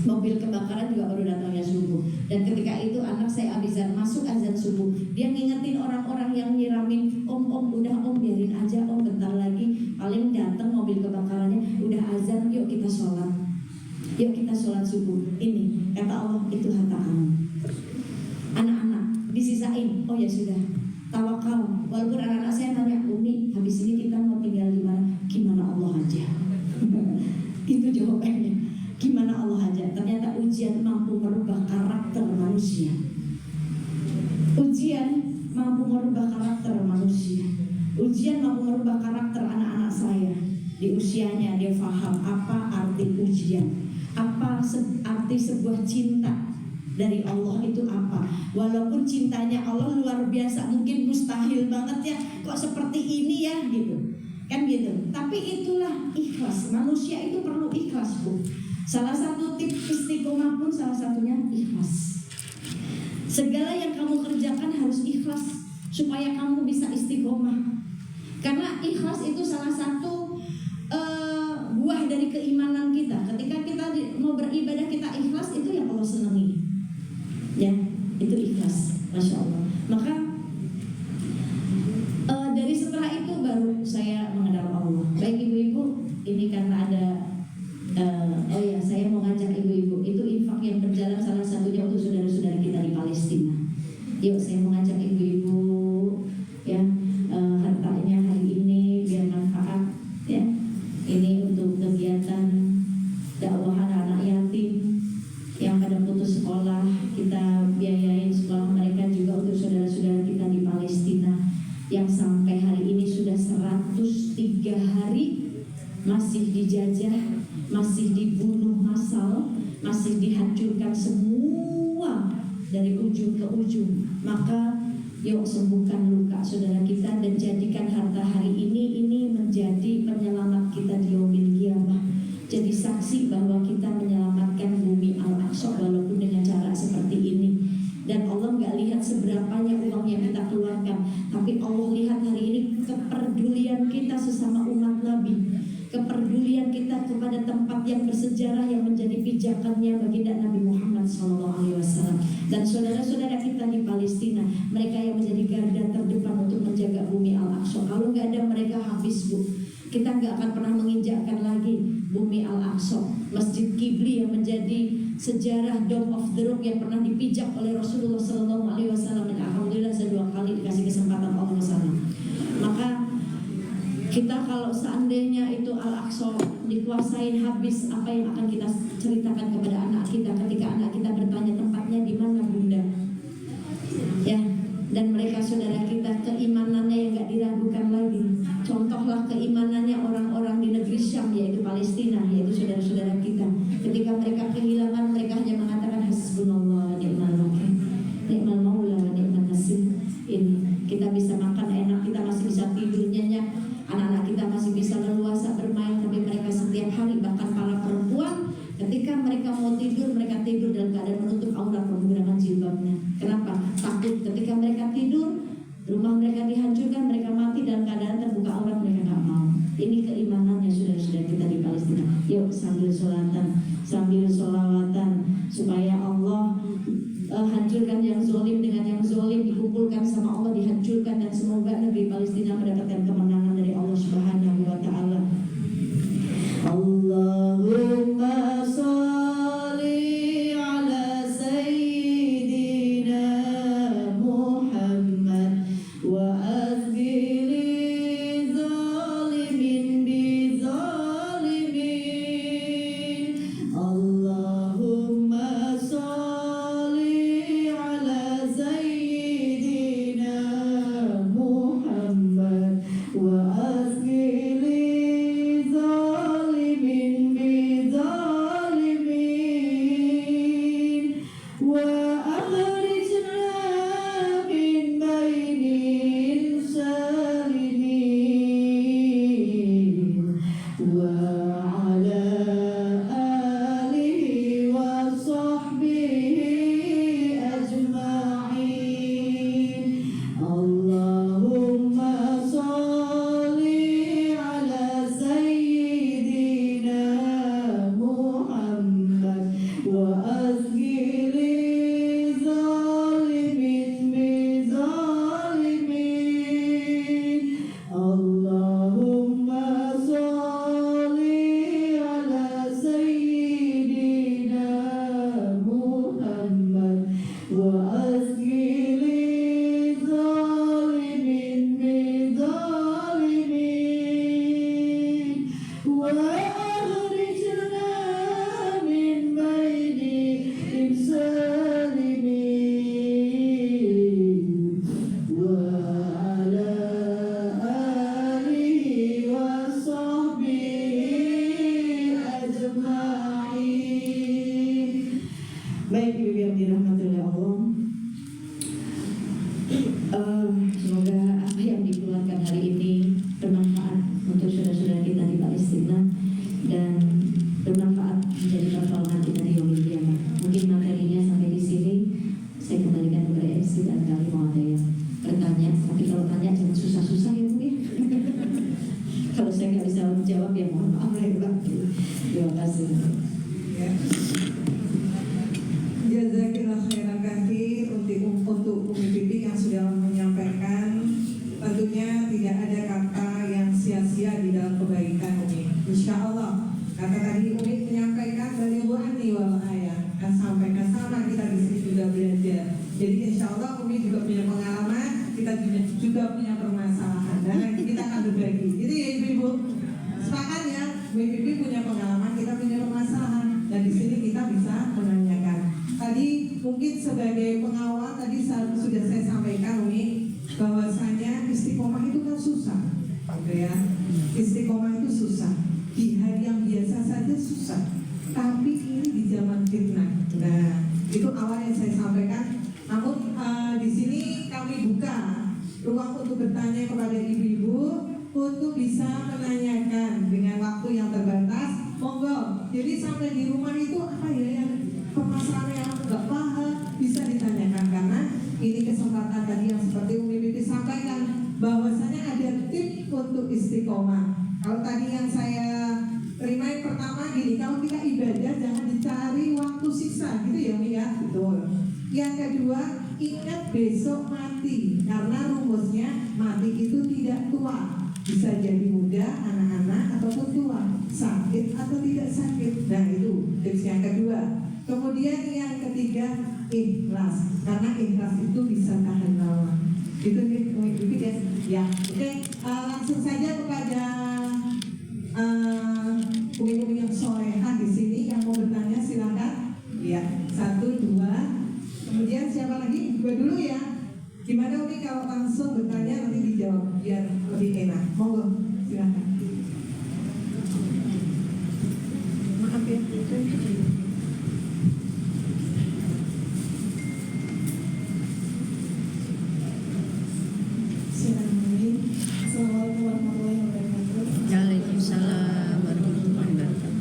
mobil kebakaran juga baru datangnya subuh. Dan ketika itu anak saya Abizar masuk azan subuh, dia ngingetin orang-orang yang nyiramin, om udah om biarin aja om, bentar lagi paling datang mobil kebakarannya, udah azan, yuk kita sholat. Yuk kita sholat subuh. Ini kata Allah, itu harta kamu. Anak-anak disisain. Oh ya sudah, tawakal. Walaupun anak-anak saya nanya, Umi habis ini kita mau tinggal di mana? Gimana Allah aja. Itu jawabannya. Gimana Allah aja. Ternyata ujian mampu merubah karakter manusia. Ujian mampu merubah karakter manusia. Ujian mampu merubah karakter anak-anak saya. Di usianya dia paham apa arti ujian, apa arti sebuah cinta dari Allah itu apa. Walaupun cintanya Allah luar biasa, mungkin mustahil banget ya, kok seperti ini ya gitu, kan gitu. Tapi itulah ikhlas. Manusia itu perlu ikhlas Bu. Salah satu tips istiqomah pun salah satunya ikhlas. Segala yang kamu kerjakan harus ikhlas supaya kamu bisa istiqomah. Karena ikhlas itu salah satu buah dari keimanan kita. Ketika kita mau beribadah kita ikhlas, itu yang Allah senangi. Ya, itu ikhlas, Masya Allah. Maka dari setelah itu baru saya mengenal Allah. Baik ibu-ibu, ini karena ada oh ya, saya mau ngajak ibu-ibu, itu infak yang berjalan salah satunya untuk saudara-saudara kita di Palestina. Yuk, saya mau ngajak ibu-ibu ya, hartanya hari ini biar manfaat ya. Ini untuk kegiatan dakwah anak-anak yatim yang pada putus sekolah, kita biayain sekolah mereka, juga untuk saudara-saudara kita di Palestina yang sampai hari ini sudah 103 hari masih dijajah, masih dibunuh massal, masih dihancurkan semua dari ujung ke ujung. Maka yuk sembuhkan luka saudara kita dan jadikan harta hari ini menjadi penyelamat kita di yaumil qiyamah. Jadi saksi bahwa kita menyelamatkan bumi Al-Aqsa walaupun dengan cara seperti ini. Dan Allah nggak lihat seberapanya uang yang kita keluarkan, tapi Allah lihat hari ini kepedulian kita sesama umat Nabi, kepedulian kita kepada tempat yang bersejarah yang menjadi pijakannya baginda Nabi Muhammad SAW. Dan saudara-saudara kita di Palestina, mereka yang menjadi garda terdepan untuk menjaga bumi Al-Aqsa. Kalau nggak ada mereka habis Bu. Kita nggak akan pernah menginjakkan lagi bumi Al-Aqsa, Masjid Qibli yang menjadi sejarah Dome of the Rock yang pernah dipijak oleh Rasulullah SAW. Dan alhamdulillah saya 2 kali dikasih kesempatan Allah ke sana. Maka kita kalau seandainya itu Al-Aqsa dikuasain habis, apa yang akan kita ceritakan kepada anak kita ketika anak kita bertanya tempatnya di mana Bunda? Ya, dan mereka saudara kita keimanannya yang gak diragukan lagi. Contohlah keimanannya orang-orang di negeri Syam, yaitu Palestina, yaitu saudara-saudara kita. Ketika mereka kehilangan, mereka hanya mengatakan hasbunallah wa ni'mal wakil, ni'mal maula wa ni'mal nasir. Ini kita bisa makan enak, kita masih bisa tidur nyenyak, anak-anak kita masih bisa leluasa bermain. Tapi mereka setiap hari, bahkan para perempuan, ketika mereka mau tidur, mereka tidur dalam keadaan menutup aurat menggunakan jilbabnya. Kenapa? Takut ketika mereka tidur, rumah mereka dihancurkan, mereka mati dalam keadaan terbuka aurat, mereka nggak mau. Ini keimanannya saudara-saudara kita di Palestina. Yuk sambil sholatan, sambil sholawatan, supaya Allah hancurkan yang zolim dengan yang zolim, dikumpulkan sama Allah, dihancurkan, dan semoga negeri Palestina mendapatkan kemenangan dari Allah Subhanahu wa Ta'ala. Allahumma وأخرجنا من بين السالمين وعلى آله وصحبه أجمعين اللهم صل على سيدنا محمد وأسجل ظالم بظالمين اللهم صل على سيدنا محمد وأسجل ظالم بظالمين وأخرجنا من بين السالمين وعلى آله وصحبه أجمعين. Baik, Ibu yang dirahmati oleh Allah, semoga apa yang dikeluarkan hari ini bermanfaat untuk saudara-saudara kita di Palestina dan bermanfaat menjadi pertolongan kita di yaumil qiyamah. Mungkin materinya sampai di sini. Saya kembalikan kepada MC dan kali mau ada yang bertanya. Tapi kalau tanya jangan susah-susah ya Bu ya. Kalau saya nggak bisa menjawab ya mohon maaf lahir batin. Terima kasih. Ya. Jazakillah khairan katsir untuk Umi Pipi yang sudah menyampaikan. Tentunya tidak ada kata yang sia-sia di dalam kebaikan Umi. Insya Allah kata tadi Umi menyampaikan dari wa'ani wal ayat, sampaikan sama kita di sini juga belajar. Jadi insya Allah Umi juga punya pengalaman, kita juga punya permasalahan dan nanti kita akan berbagi. Itu ya Ibu-ibu. Sepakat ya, Umi Pipi punya pengalaman, kita punya permasalahan dan di sini kita bisa menanyakan. Tadi mungkin sebagai pengawal tadi sudah saya sampaikan Umi bahwasanya istiqomah itu kan susah, gitu ya. Istiqomah itu susah. Di hari yang biasa saja susah. Tapi ini di zaman fitnah. Nah, itu awal yang saya sampaikan. Namun di sini kami buka ruang untuk bertanya kepada ibu-ibu untuk bisa menanyakan dengan waktu yang terbatas. Monggo. Jadi sampai di rumah itu apa ya yang permasalahan yang nggak paham bisa ditanyakan karena ini kesempatan tadi yang seperti Umi Pipi sampaikan bahwasanya ada tip untuk istiqomah. Kalau tadi yang saya terima yang pertama gini, kalau kita ibadah jangan dicari waktu siksa gitu ya Umi ya, betul. Yang kedua, ingat besok mati karena rumusnya mati itu tidak tua. Bisa jadi muda, anak-anak ataupun tua, sakit atau tidak sakit. Nah itu tips yang kedua. Kemudian yang ketiga, ikhlas. Karena ikhlas itu bisa tahan lama. Itu ya. Ya, oke. Langsung saja kepada umi-umi yang solehah di sini yang mau bertanya silakan. Ya, 1, 2. Kemudian siapa lagi? 2 dulu ya. Gimana Umi kalau langsung bertanya nanti dijawab biar lebih enak. Monggo, silakan. Maaf ya. Assalamualaikum warahmatullahi wabarakatuh. Waalaikumsalam warahmatullahi wabarakatuh.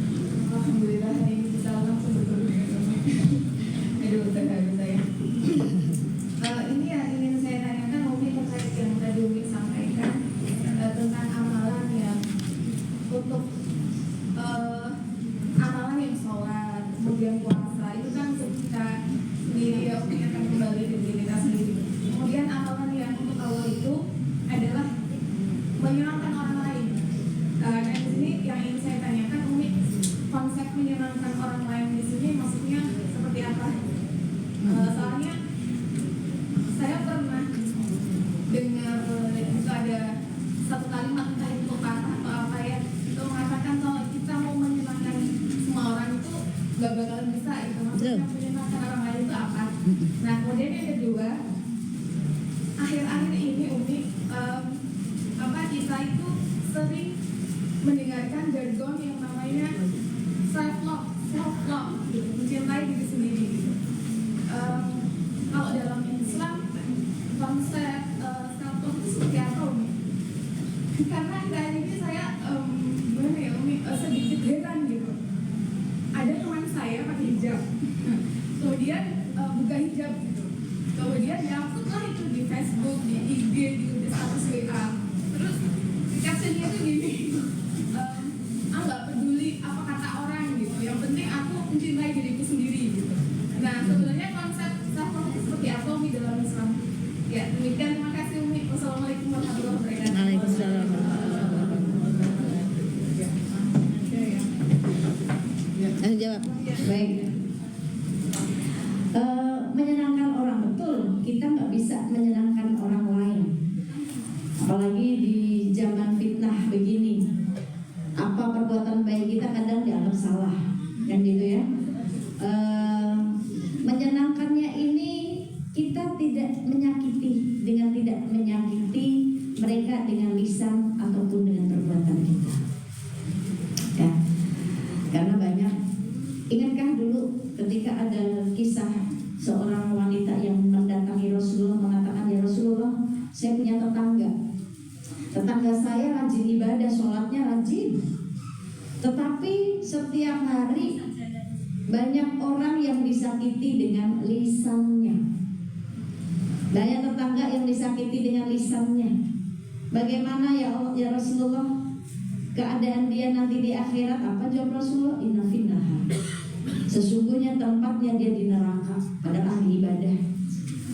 Alhamdulillah hari ini kita langsung bertemu. Aduh, terharu saya. Ini yang ingin saya tanyakan mungkin terkait yang tadi Umi sampaikan tentang amalan yang untuk amalan yang sholat, kemudian puasa itu kan kita sendiri ya Umi akan kembali ke diri kita sendiri. Kemudian amalan yang untuk Allah itu adalah menyenangkan orang lain. Dan di sini yang ingin saya tanyakan Umi, konsep menyenangkan orang lain di sini maksudnya seperti apa? Soalnya saya pernah dengar itu ada satu kalimat entah itu pepatah atau apa ya, itu mengatakan kalau kita mau menyenangkan semua orang itu gak bakalan bisa itu. Maksudnya menyenangkan orang lain itu apa? Nah kemudian yang kedua, akhir-akhir ini Umi kita itu sering mendengarkan jargon yang namanya self love, mencintai diri sendiri gitu. Karena dari ini saya gimana ya Umi, sedikit heran gitu. Ada teman saya pakai hijab, kemudian buka hijab gitu, kemudian dapet lah itu di Facebook, di IG gitu, di status WA. Terus captionnya tuh gini, nggak peduli apa kata orang gitu, yang penting aku mencintai diriku sendiri gitu. Nah sebenarnya konsep self love itu seperti apa Umi dalam Islam? Ya demikian, terima kasih Umi. Wassalamualaikum warahmatullahi wabarakatuh. Waalaikumsalam. Jawab. Baik. Menyenangkan orang, betul. Kita nggak bisa menyenangkan orang lain, apalagi di zaman fitnah begini. Apa perbuatan baik kita kadang dianggap salah, kan gitu ya. Menyenangkannya ini kita tidak menyakiti, dengan tidak menyakiti mereka dengan lisan ataupun dengan perbuatan kita. Ya, karena banyak. Ingatkah dulu ketika ada kisah seorang wanita yang mendatangi Rasulullah mengatakan, ya Rasulullah, saya punya tetangga saya rajin ibadah, sholatnya rajin, tetapi setiap hari banyak orang yang disakiti dengan lisannya. Banyak tetangga yang disakiti dengan lisannya. Bagaimana ya Allah, ya Rasulullah, keadaan dia nanti di akhirat? Apa jawab Rasulullah? Inna finnaha, sesungguhnya tempatnya dia di neraka, padahal ahli ibadah.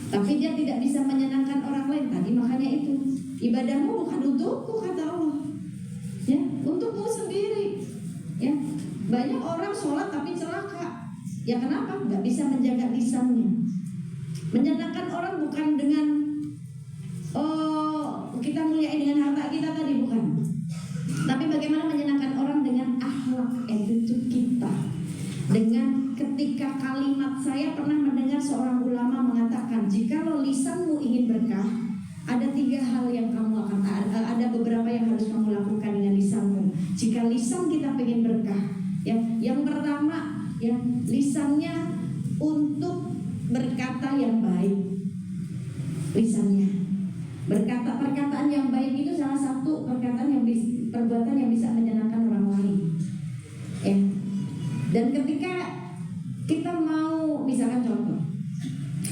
Tapi dia tidak bisa menyenangkan orang lain. Tadi makanya itu, ibadahmu bukan untukku kata Allah, ya, untukmu sendiri. Ya, banyak orang sholat tapi celaka. Ya kenapa? Nggak bisa menjaga lisannya. Menyenangkan orang bukan dengan kita muliain dengan harta kita tadi, bukan. Tapi bagaimana menyenangkan orang dengan akhlak attitude kita. Dengan ketika kalimat, saya pernah mendengar seorang ulama mengatakan, jikalau lisanmu ingin berkah, ada 3 hal yang kamu akan, ada beberapa yang harus kamu lakukan dengan lisanmu. Jika lisan kita pengen berkah, ya, yang pertama, ya, lisannya untuk berkata yang baik. Lisannya berkata, perkataan yang baik itu salah satu perkataan yang perbuatan yang bisa menyenangkan orang lain. Ya. Dan ketika kita mau, misalkan contoh,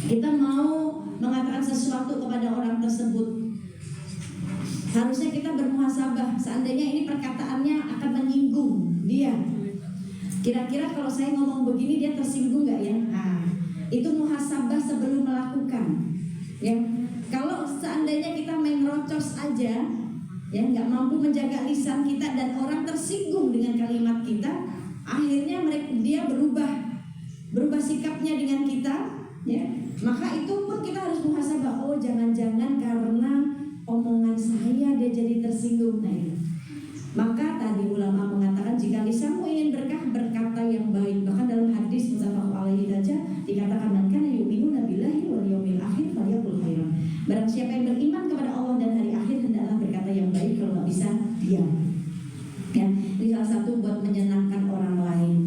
kita mau mengatakan sesuatu kepada orang tersebut, harusnya kita bermuhasabah. Seandainya ini perkataannya akan menyinggung dia, kira-kira kalau saya ngomong begini dia tersinggung nggak ya? Nah, itu muhasabah sebelum melakukan. Ya, kalau seandainya kita main rocos aja, ya, nggak mampu menjaga lisan kita dan orang tersinggung dengan kalimat kita, akhirnya dia berubah sikapnya dengan kita, ya, maka itu pun kita harus muhasabah. Oh, jangan-jangan karena omongan saya dia jadi tersinggung. Nah, itu. Maka tadi ulama mengatakan, jika lisanmu ingin berkah, berkata yang baik. Bahkan dalam hadis muttafaq alaihi saja dikatakan, man kana yu'minu billahi wal yawmil akhir falyaqul khairan. Barang siapa yang beriman kepada Allah dan hari akhir, hendaklah berkata yang baik, kalau nggak bisa diam. Ya, ini salah satu buat menyenangkan orang lain.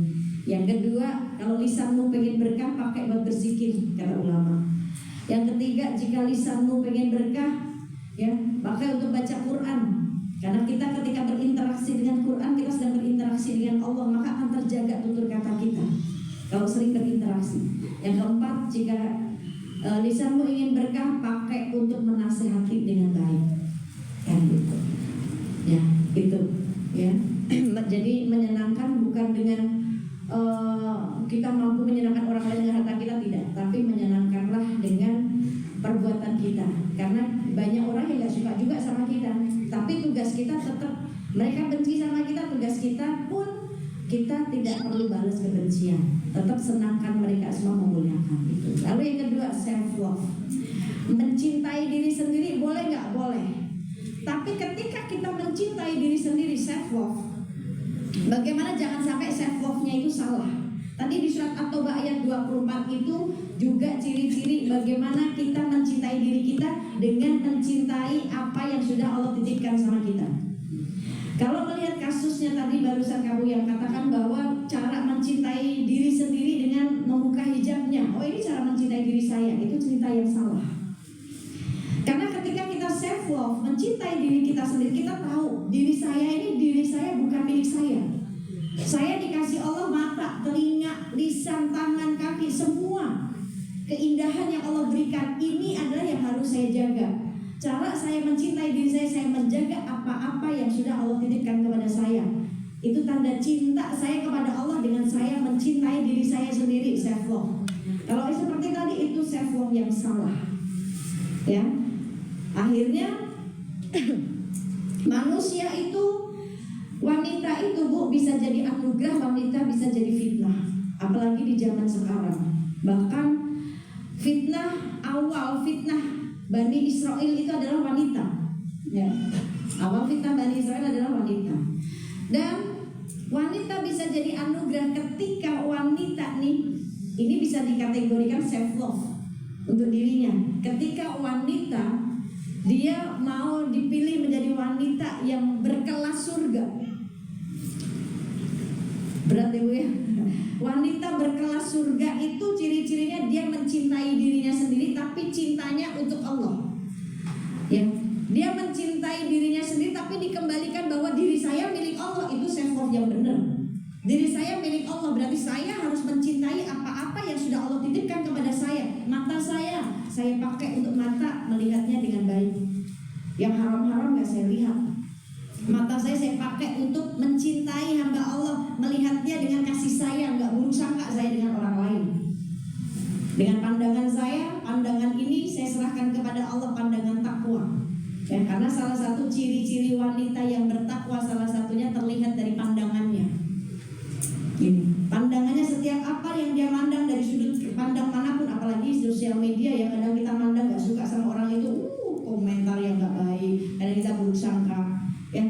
Yang kedua, kalau lisanmu pengen berkah, pakai buat berzikir, kata ulama. Yang ketiga, jika lisanmu pengen berkah, ya, pakai untuk baca Quran. Karena kita ketika berinteraksi dengan Quran, kita sedang berinteraksi dengan Allah, maka akan terjaga tutur kata kita kalau sering berinteraksi. Yang keempat, jika lisanmu ingin berkah, pakai untuk menasehati dengan baik. Kan gitu. Ya, itu. Ya. Jadi menyenangkan bukan dengan kita mampu menyenangkan orang lain dengan harta kita, tidak, tapi menyenangkanlah dengan perbuatan kita. Karena banyak orang yang gak suka juga sama kita, tapi tugas kita tetap, mereka benci sama kita, tugas kita pun kita tidak perlu balas kebencian, tetap senangkan mereka, semua memuliakan itu. Lalu yang kedua, self love, mencintai diri sendiri. Boleh nggak? Boleh. Tapi ketika kita mencintai diri sendiri, self love, bagaimana jangan sampai self love-nya itu salah. Tadi di surat At-Taubah ayat 24 itu juga ciri-ciri bagaimana kita mencintai diri kita dengan mencintai apa yang sudah Allah titipkan sama kita. Kalau melihat kasusnya tadi barusan kamu yang katakan bahwa cara mencintai diri sendiri dengan membuka hijabnya, oh ini cara mencintai diri saya, itu cerita yang salah. Karena ketika kita self love, mencintai diri kita sendiri, kita tahu diri saya bukan milik saya. Saya dikasih Allah mata, telinga, lisan, tangan, kaki, semua keindahan yang Allah berikan. Ini adalah yang harus saya jaga. Cara saya mencintai diri saya menjaga apa-apa yang sudah Allah titipkan kepada saya. Itu tanda cinta saya kepada Allah dengan saya mencintai diri saya sendiri, self love. Kalau seperti tadi itu self love yang salah. Ya. Akhirnya manusia itu, wanita itu Bu bisa jadi anugerah, wanita bisa jadi fitnah. Apalagi di zaman sekarang. Bahkan awal fitnah Bani Israel itu adalah wanita. Ya. Awal fitnah Bani Israel adalah wanita. Dan wanita bisa jadi anugerah ketika wanita ini bisa dikategorikan self love untuk dirinya. Ketika wanita dia mau dipilih menjadi wanita yang berkelas surga. Berat ya Bu ya. Wanita berkelas surga itu ciri-cirinya dia mencintai dirinya sendiri, tapi cintanya untuk Allah. Ya, dia mencintai dirinya sendiri tapi dikembalikan bahwa diri saya milik Allah. Itu self love yang benar. Diri saya milik Allah, berarti saya harus mencintai apa-apa yang sudah Allah titipkan kepada saya. Mata saya pakai untuk mata melihatnya dengan baik. Yang haram-haram gak saya lihat. Mata saya pakai untuk mencintai hamba Allah, melihatnya dengan kasih sayang, gak buruk sangka saya dengan orang lain. Dengan pandangan saya, pandangan ini saya serahkan kepada Allah, pandangan takwa. Ya, karena salah satu ciri-ciri wanita yang bertakwa, salah satunya terlihat dari pandangannya. Ini pandangannya, setiap apa yang dia mandang dari sudut pandang manapun, apalagi sosial media ya, kadang kita mandang gak suka sama orang itu, komentar yang gak baik, kadang kita buruk sangka. Ya,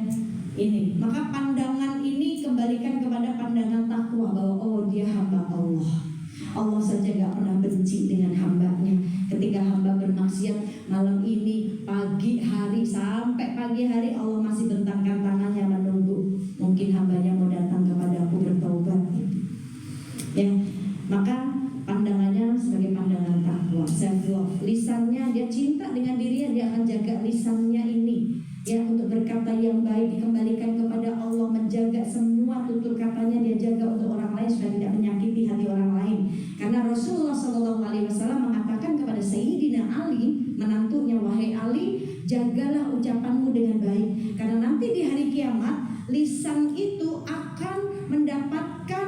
ini maka pandangan ini kembalikan kepada pandangan takwa bahwa oh dia hamba Allah. Allah saja gak pernah benci dengan hambanya. Ketika hamba bermaksiat malam ini, pagi hari sampai pagi hari Allah masih bentangkan tangannya menunggu. Mungkin hambanya mau datang kepadaku bertaubat. Ya, maka pandangannya sebagai pandangan takwa, self love. Lisannya dia cinta dengan dirinya, dia akan jaga lisannya ini. Ya, untuk berkata yang baik dikembalikan kepada Allah, menjaga semua tutur katanya dia jaga untuk orang lain supaya tidak menyakiti hati orang lain. Karena Rasulullah SAW mengatakan kepada Sayyidina Ali, menantunya, wahai Ali, jagalah ucapanmu dengan baik. Karena nanti di hari kiamat lisan itu akan mendapatkan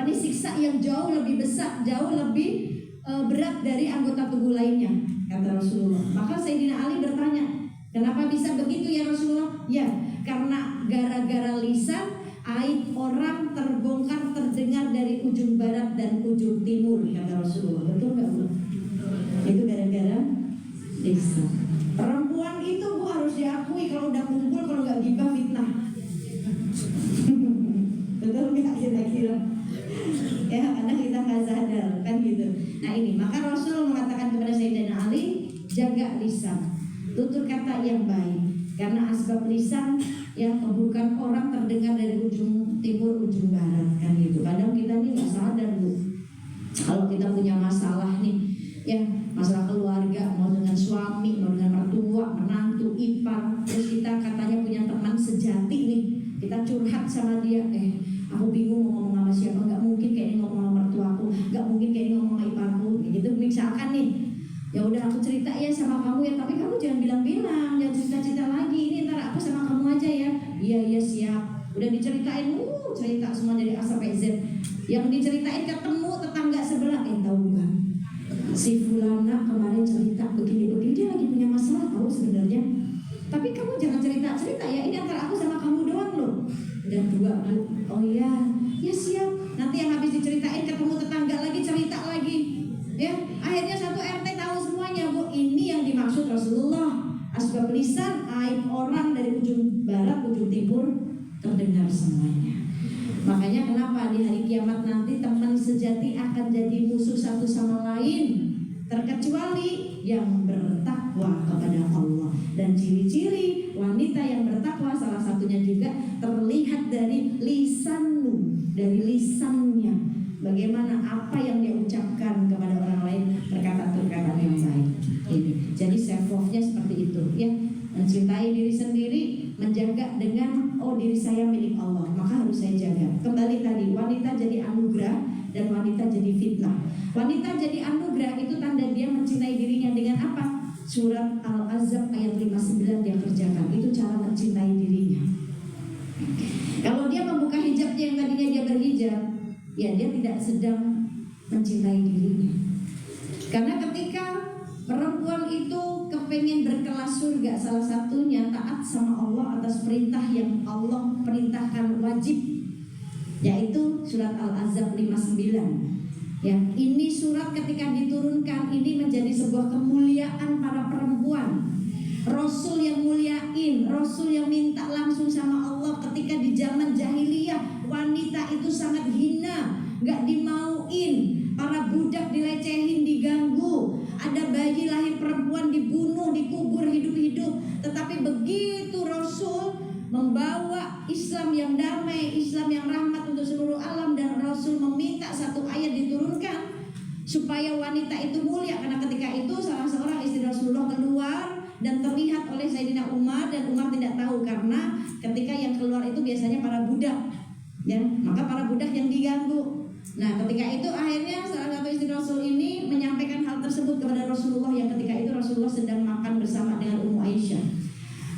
siksa yang jauh lebih besar, jauh lebih berat dari anggota tubuh lainnya, kata Rasulullah. Maka Sayyidina Ali bertanya, kenapa bisa begitu ya Rasulullah? Ya, karena gara-gara lisan aib orang terbongkar, terdengar dari ujung barat dan ujung timur, kata Rasulullah. Betul nggak Bu? Itu gara-gara lisan. Perempuan itu Bu harus diakui kalau udah kumpul, kalau nggak gibah fitnah. Betul nggak kira-kira? Ya, karena kita nggak sadar kan gitu. Nah ini, maka Rasul mengatakan kepada Sayyidina Ali, jaga lisan, tutur kata yang baik. Karena asbab lisan yang keburukan orang terdengar dari ujung timur, ujung barat kan gitu. Kadang kita nih nggak sadar Bu. Kalau kita punya masalah nih, ya masalah keluarga, mau dengan suami, mau dengan mertua, menantu, ipar, terus kita katanya punya teman sejati nih, kita curhat sama dia, aku bingung mau ngomong sama siapa, nggak mungkin kayak ini ngomong sama mertuaku, nggak mungkin kayak ini ngomong sama iparku, gitu. Misalkan nih, ya udah aku cerita ya sama kamu ya, tapi kamu jangan bilang-bilang, jangan cerita-cerita lagi, ini ntar aku sama kamu aja ya. Iya siap. Udah diceritain, cerita semua dari A sampai Z. Yang diceritain ketemu tetangga sebelah, tahu nggak? Si Fulana kemarin cerita begini-begini, dia lagi punya masalah tahu sebenarnya. Tapi kamu jangan cerita ya, ini antara aku sama kamu doang loh. Dan dua Bu, oh iya, ya siap. Nanti yang habis diceritain ketemu tetangga lagi, cerita lagi. Ya, akhirnya satu RT tahu semuanya Bu. Ini yang dimaksud Rasulullah. Asbab lisan, aib orang dari ujung barat, ujung timur terdengar semuanya. Makanya kenapa di hari kiamat nanti teman sejati akan jadi musuh satu sama lain, terkecuali yang bertakwa kepada Allah. Dan ciri-ciri wanita yang bertakwa salah satunya juga terlihat dari lisanmu, dari lisannya. Bagaimana apa yang dia ucapkan kepada orang lain, perkataan-perkataan yang baik. Ini. dan wanita jadi fitnah. Wanita jadi anugerah itu tanda dia mencintai dirinya dengan apa? Surat Al-Ahzab ayat 59 dia kerjakan. Itu cara mencintai dirinya. Kalau dia membuka hijabnya yang tadinya dia berhijab, ya dia tidak sedang mencintai dirinya. Karena ketika perempuan itu kepengen berkelas surga, salah satunya taat sama Allah atas perintah yang Allah perintahkan wajib, yaitu surat Al-Ahzab 59. Ya, ini surat ketika diturunkan ini menjadi sebuah kemuliaan para perempuan. Rasul yang muliain, Rasul yang minta langsung sama Allah. Ketika di zaman jahiliyah wanita itu sangat hina, gak dimauin, para budak dilecehin, diganggu, ada bayi lahir perempuan dibunuh, dikubur hidup-hidup. Tetapi begitu Rasul membawa Islam yang damai, Islam yang rahmat untuk seluruh alam, dan Rasul meminta satu ayat diturunkan supaya wanita itu mulia. Karena ketika itu salah seorang istri Rasulullah keluar dan terlihat oleh Sayyidina Umar, dan Umar tidak tahu karena ketika yang keluar itu biasanya para budak, ya, maka para budak yang diganggu. Nah, ketika itu akhirnya salah satu istri Rasul ini menyampaikan hal tersebut kepada Rasulullah, yang ketika itu Rasulullah sedang makan bersama dengan Ummu Aisyah.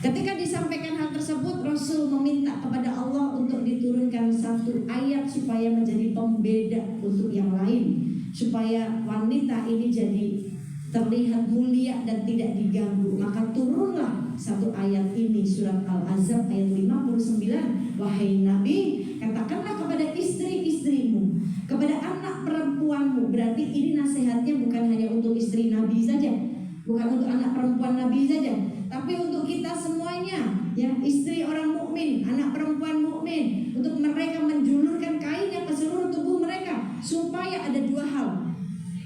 Ketika disampaikan hal tersebut, Rasul meminta kepada Allah untuk diturunkan satu ayat supaya menjadi pembeda untuk yang lain, supaya wanita ini jadi terlihat mulia dan tidak diganggu. Maka turunlah satu ayat ini, surat Al-Ahzab ayat 59. Wahai Nabi, katakanlah kepada istri-istrimu, kepada anak perempuanmu. Berarti ini nasihatnya bukan hanya untuk istri Nabi saja, bukan untuk anak perempuan Nabi saja, tapi untuk kita semuanya, ya, istri orang mukmin, anak perempuan mukmin, untuk mereka menjulurkan kainnya ke seluruh tubuh mereka, supaya ada dua hal.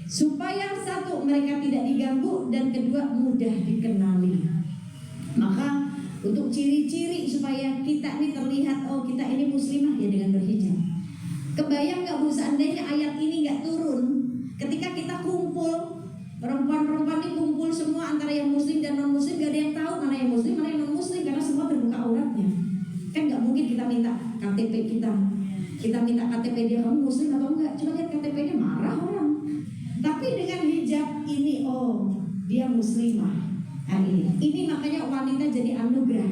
Supaya satu, mereka tidak diganggu, dan kedua, mudah dikenali. Maka untuk ciri-ciri supaya kita ini terlihat, oh kita ini muslimah, ya dengan berhijab. Kebayang gak Bu seandainya ayat ini gak turun, ketika kita kumpul, perempuan-perempuan ini kumpul semua antara yang muslim dan non muslim, gak ada yang tahu mana yang muslim mana yang non muslim, karena semua terbuka auratnya. Kan gak mungkin kita minta KTP kita minta KTP dia, kamu muslim atau enggak, cuma lihat KTP-nya marah orang. Tapi dengan hijab ini, oh dia muslimah. Nah, ini makanya wanita jadi anugerah.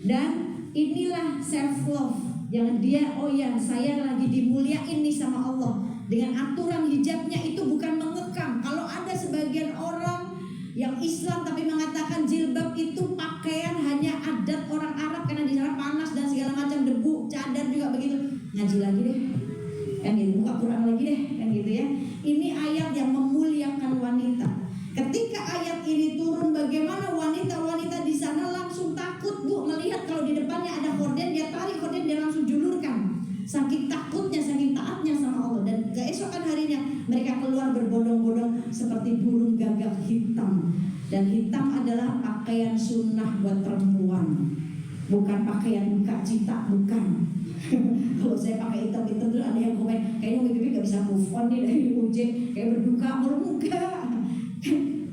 Dan inilah self love, yang dia, oh ya saya lagi dimuliain nih sama Allah. Dengan aturan hijabnya itu bukan mengekang. Kalau ada sebagian orang yang Islam tapi mengatakan jilbab itu pakaian hanya adat orang Arab karena di sana panas dan segala macam, debu, cadar juga begitu, ngaji lagi deh, kan gitu, buka Quran lagi deh, kan gitu ya. Ini ayat yang memuliakan wanita. Ketika ayat ini turun, bagaimana wanita-wanita di sana langsung takut Bu, melihat kalau di depannya ada horden, dia tarik horden, dia langsung julurkan. Saking takutnya, saking taatnya sama Allah. Dan keesokan harinya mereka keluar berbondong-bondong seperti burung gagak hitam. Dan hitam adalah pakaian sunnah buat perempuan, bukan pakaian buka cita, bukan. Kalau saya pakai hitam itu tuh ada yang komen, kayaknya Umi Bibi gak bisa move on nih dari UJ, kayak berduka mulu. Enggak.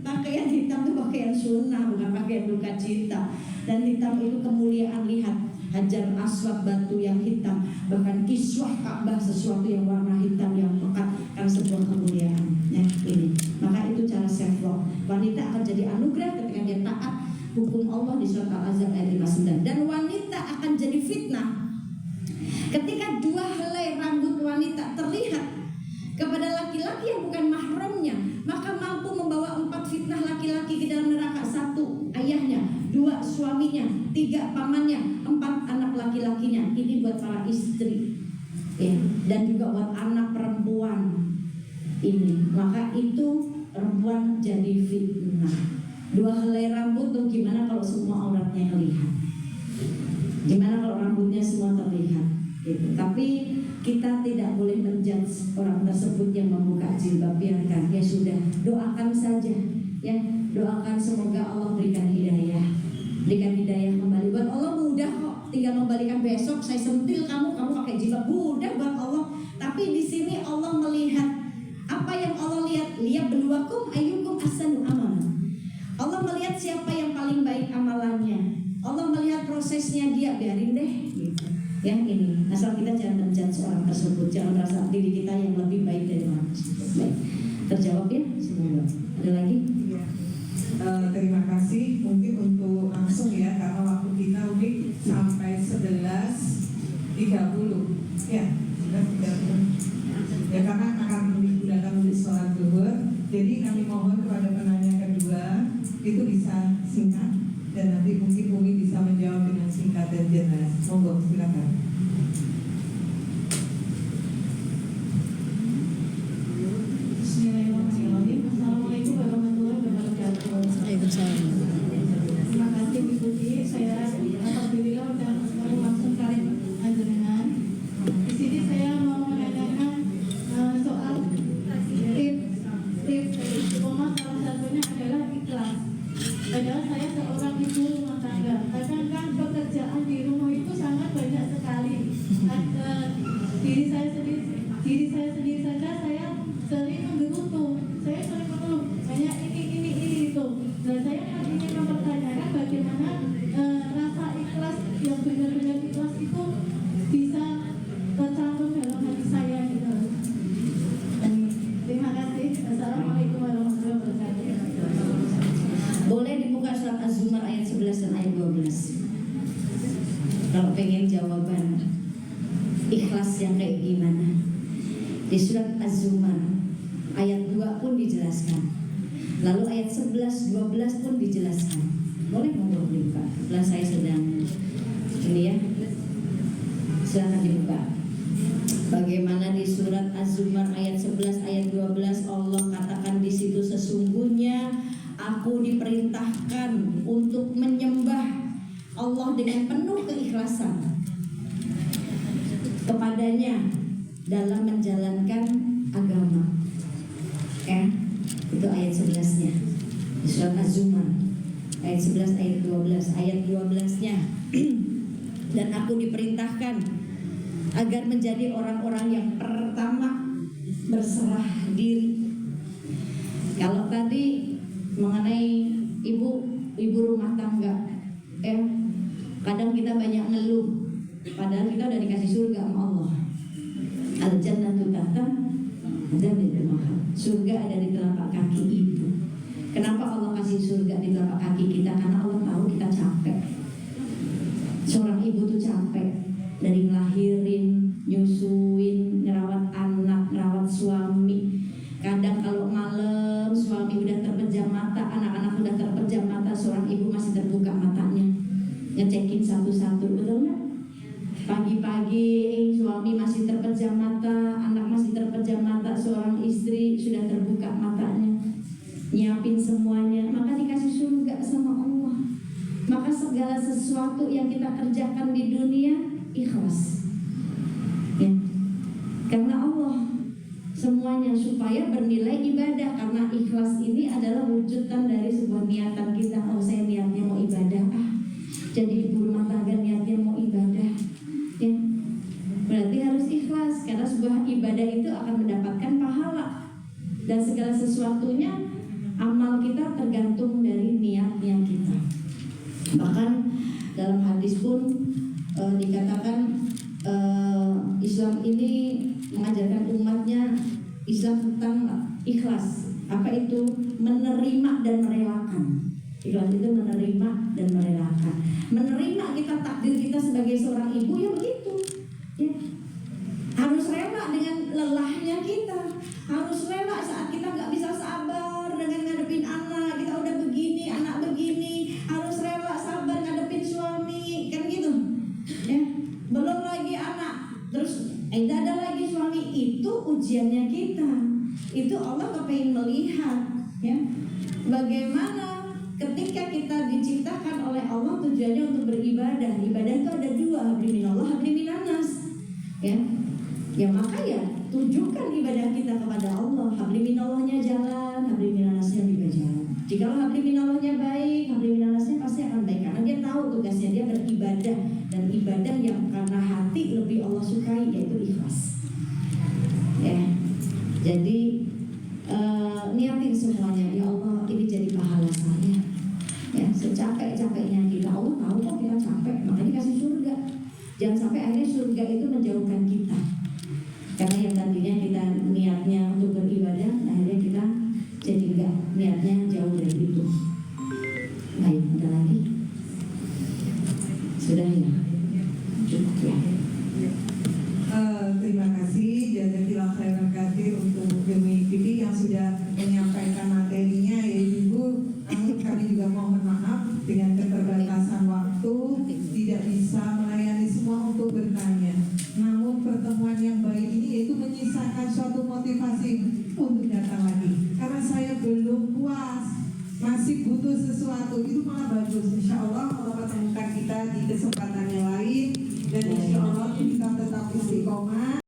Pakaian hitam itu pakaian sunnah, bukan pakaian duka cita. Dan hitam itu kemuliaan. Lihat Hajar Aswad, batu yang hitam, bahkan kiswah Ka'bah, sesuatu yang warna hitam yang pekat, kan sebuah kemuliaan, ya, ini. Maka itu cara self love. Wanita akan jadi anugerah ketika dia taat hukum Allah di surat Al-Ahzab ayat 59. Dan wanita akan jadi fitnah ketika dua helai rambut wanita terlihat kepada laki-laki yang bukan mahramnya, maka mampu membawa 4 fitnah laki-laki ke dalam neraka. 1 ayahnya, 2 suaminya, 3 pamannya, 4 anak laki-lakinya. Ini buat para istri, ya, dan juga buat anak perempuan ini. Maka itu perempuan jadi fitnah. 2 helai rambut tuh gimana kalau semua auratnya terlihat? Gimana kalau rambutnya semua terlihat? Gitu. Tapi kita tidak boleh menjudge orang tersebut yang membuka jilbab, biarkan, ya sudah, doakan saja, ya, doakan semoga Allah berikan hidayah kembali. Buat Allah mudah kok, tinggal membalikan besok saya sentil kamu pakai jilbab, mudah buat Allah. Tapi di sini Allah melihat apa yang Allah lihat, liyabluwakum ayyukum ahsanu amalan. Allah melihat siapa yang paling baik amalannya. Allah melihat prosesnya dia, biarin deh gitu. Yang ini, asal kita jangan menjudge orang tersebut, jangan merasa diri kita yang lebih baik Baik, terjawab ya semoga. Ada lagi? Iya. Terima kasih. Mungkin untuk langsung ya, karena waktu kita udah sampai 11.30. Ya, sudah 30. Ya, karena akan digunakan untuk sholat zuhur. Jadi kami mohon kepada penanya kedua itu bisa singkat dan nanti mungkin Umi bisa menjawab dengan singkat dan jelas. Monggo, silakan. Bismillahirrahmanirrahim. Assalamualaikum warahmatullahi wabarakatuh. Waalaikumsalam. Terima kasih Ibu Ji. Saya alhamdulillah sudah langsung kali dengan. Di sini saya mau menanyakan soal tips rumah, salah satunya adalah ikhlas. Padahal saya seorang ibu rumah tangga. Kadang kan pekerjaan di rumah itu sangat banyak sekali. Diri saya sendiri saja saya sering menggerutu. Saya sering mengeluh banyak ini itu. Dan saya ingin mempertanyakan bagaimana rasa ikhlas yang benar-benar ikhlas itu bisa tercantum dalam hati saya gitu. Terima kasih. Assalamualaikum warahmatullahi wabarakatuh. Boleh dibuka surat Az-Zumar ayat 11 dan ayat 12. Kalau pengen jawaban ikhlas yang kayak gimana. Di surat Az-Zumar ayat 2 pun dijelaskan. Lalu ayat 11, 12 pun dijelaskan. Boleh monggo dibuka. Setelah saya sedang ini ya. Silakan dibuka. Bagaimana di surat Az-Zumar ayat 11 ayat 12 Allah katakan di situ, sesungguhnya aku diperintahkan untuk menyembah Allah dengan penuh keikhlasan kepadanya dalam menjalankan agama. Ya, itu ayat 11-nya di surat Az-Zumar ayat 11 ayat 12. Ayat 12-nya dan aku diperintahkan agar menjadi orang-orang yang pertama berserah diri. Kalau tadi mengenai ibu rumah tangga, kadang kita banyak ngeluh, padahal kita udah dikasih surga sama Allah. Al-jannatu tahta dzilal mahal. Surga ada di telapak kaki ibu. Kenapa Allah kasih surga di telapak kaki kita? Karena Allah tahu kita capek. Seorang ibu tuh capek dari ngelahirin, nyusuin, ngerawat anak, ngerawat suami. Kadang kalau malam suami udah terpejam mata, anak-anak udah terpejam mata, seorang ibu masih terbuka matanya, ngecekin satu-satu, betul nggak? Pagi-pagi suami masih terpejam mata, anak masih terpejam mata, seorang istri sudah terbuka matanya, nyiapin semuanya. Maka dikasih surga sama Allah. Maka segala sesuatu yang kita kerjakan di dunia ikhlas, ya, karena Allah semuanya supaya bernilai ibadah. Karena ikhlas ini adalah wujudan dari sebuah niatan kita. Oh, saya niatnya mau ibadah, jadi ibu rumah tangga niatnya mau ibadah, ya, berarti harus ikhlas. Karena sebuah ibadah itu akan mendapatkan pahala. Dan segala sesuatunya, amal kita tergantung dari niatnya kita. Bahkan dalam hadis pun dikatakan Islam ini mengajarkan umatnya Islam tentang ikhlas. Apa itu? Menerima dan merelakan. Ikhlas itu menerima dan merelakan. Menerima kita, takdir kita sebagai seorang ibu, ya begitu, ya. Harus rela dengan lelahnya kita. Harus rela saat kita nggak bisa sabar dengan ngadepin anak, kita udah begini, anak begini. Harus rela sabar ngadepin suami, kan gitu, ya. Belum lagi anak, terus ada lagi suami. Itu ujiannya kita. Itu Allah kepengen melihat, ya, bagaimana ketika kita diciptakan oleh Allah tujuannya untuk beribadah. Ibadah itu ada dua, habli minallah, habli minanas, ya. Ya maka ya tunjukkan ibadah kita kepada Allah. Habli minallahnya jalan, habli minanasnya juga jalan. Jika habli minallahnya baik, habli minanasnya pasti akan baik. Karena dia tahu tugasnya dia beribadah. Dan ibadah yang karena hati lebih Allah sukai, yaitu ikhlas, ya. Jadi niatin semuanya, ya Allah ini jadi pahala saya, ya. Secapek-capeknya kita, Allah tahu kok kita capek, makanya kasih surga. Jangan sampai akhirnya surga itu menjauhkan kita. Karena yang tadinya kita niatnya untuk beribadah untuk datang lagi karena saya belum puas, masih butuh sesuatu. Itu malah bagus. Insya Allah Allah pertemukan kita di kesempatan yang lain, dan insya Allah kita tetap istiqomah.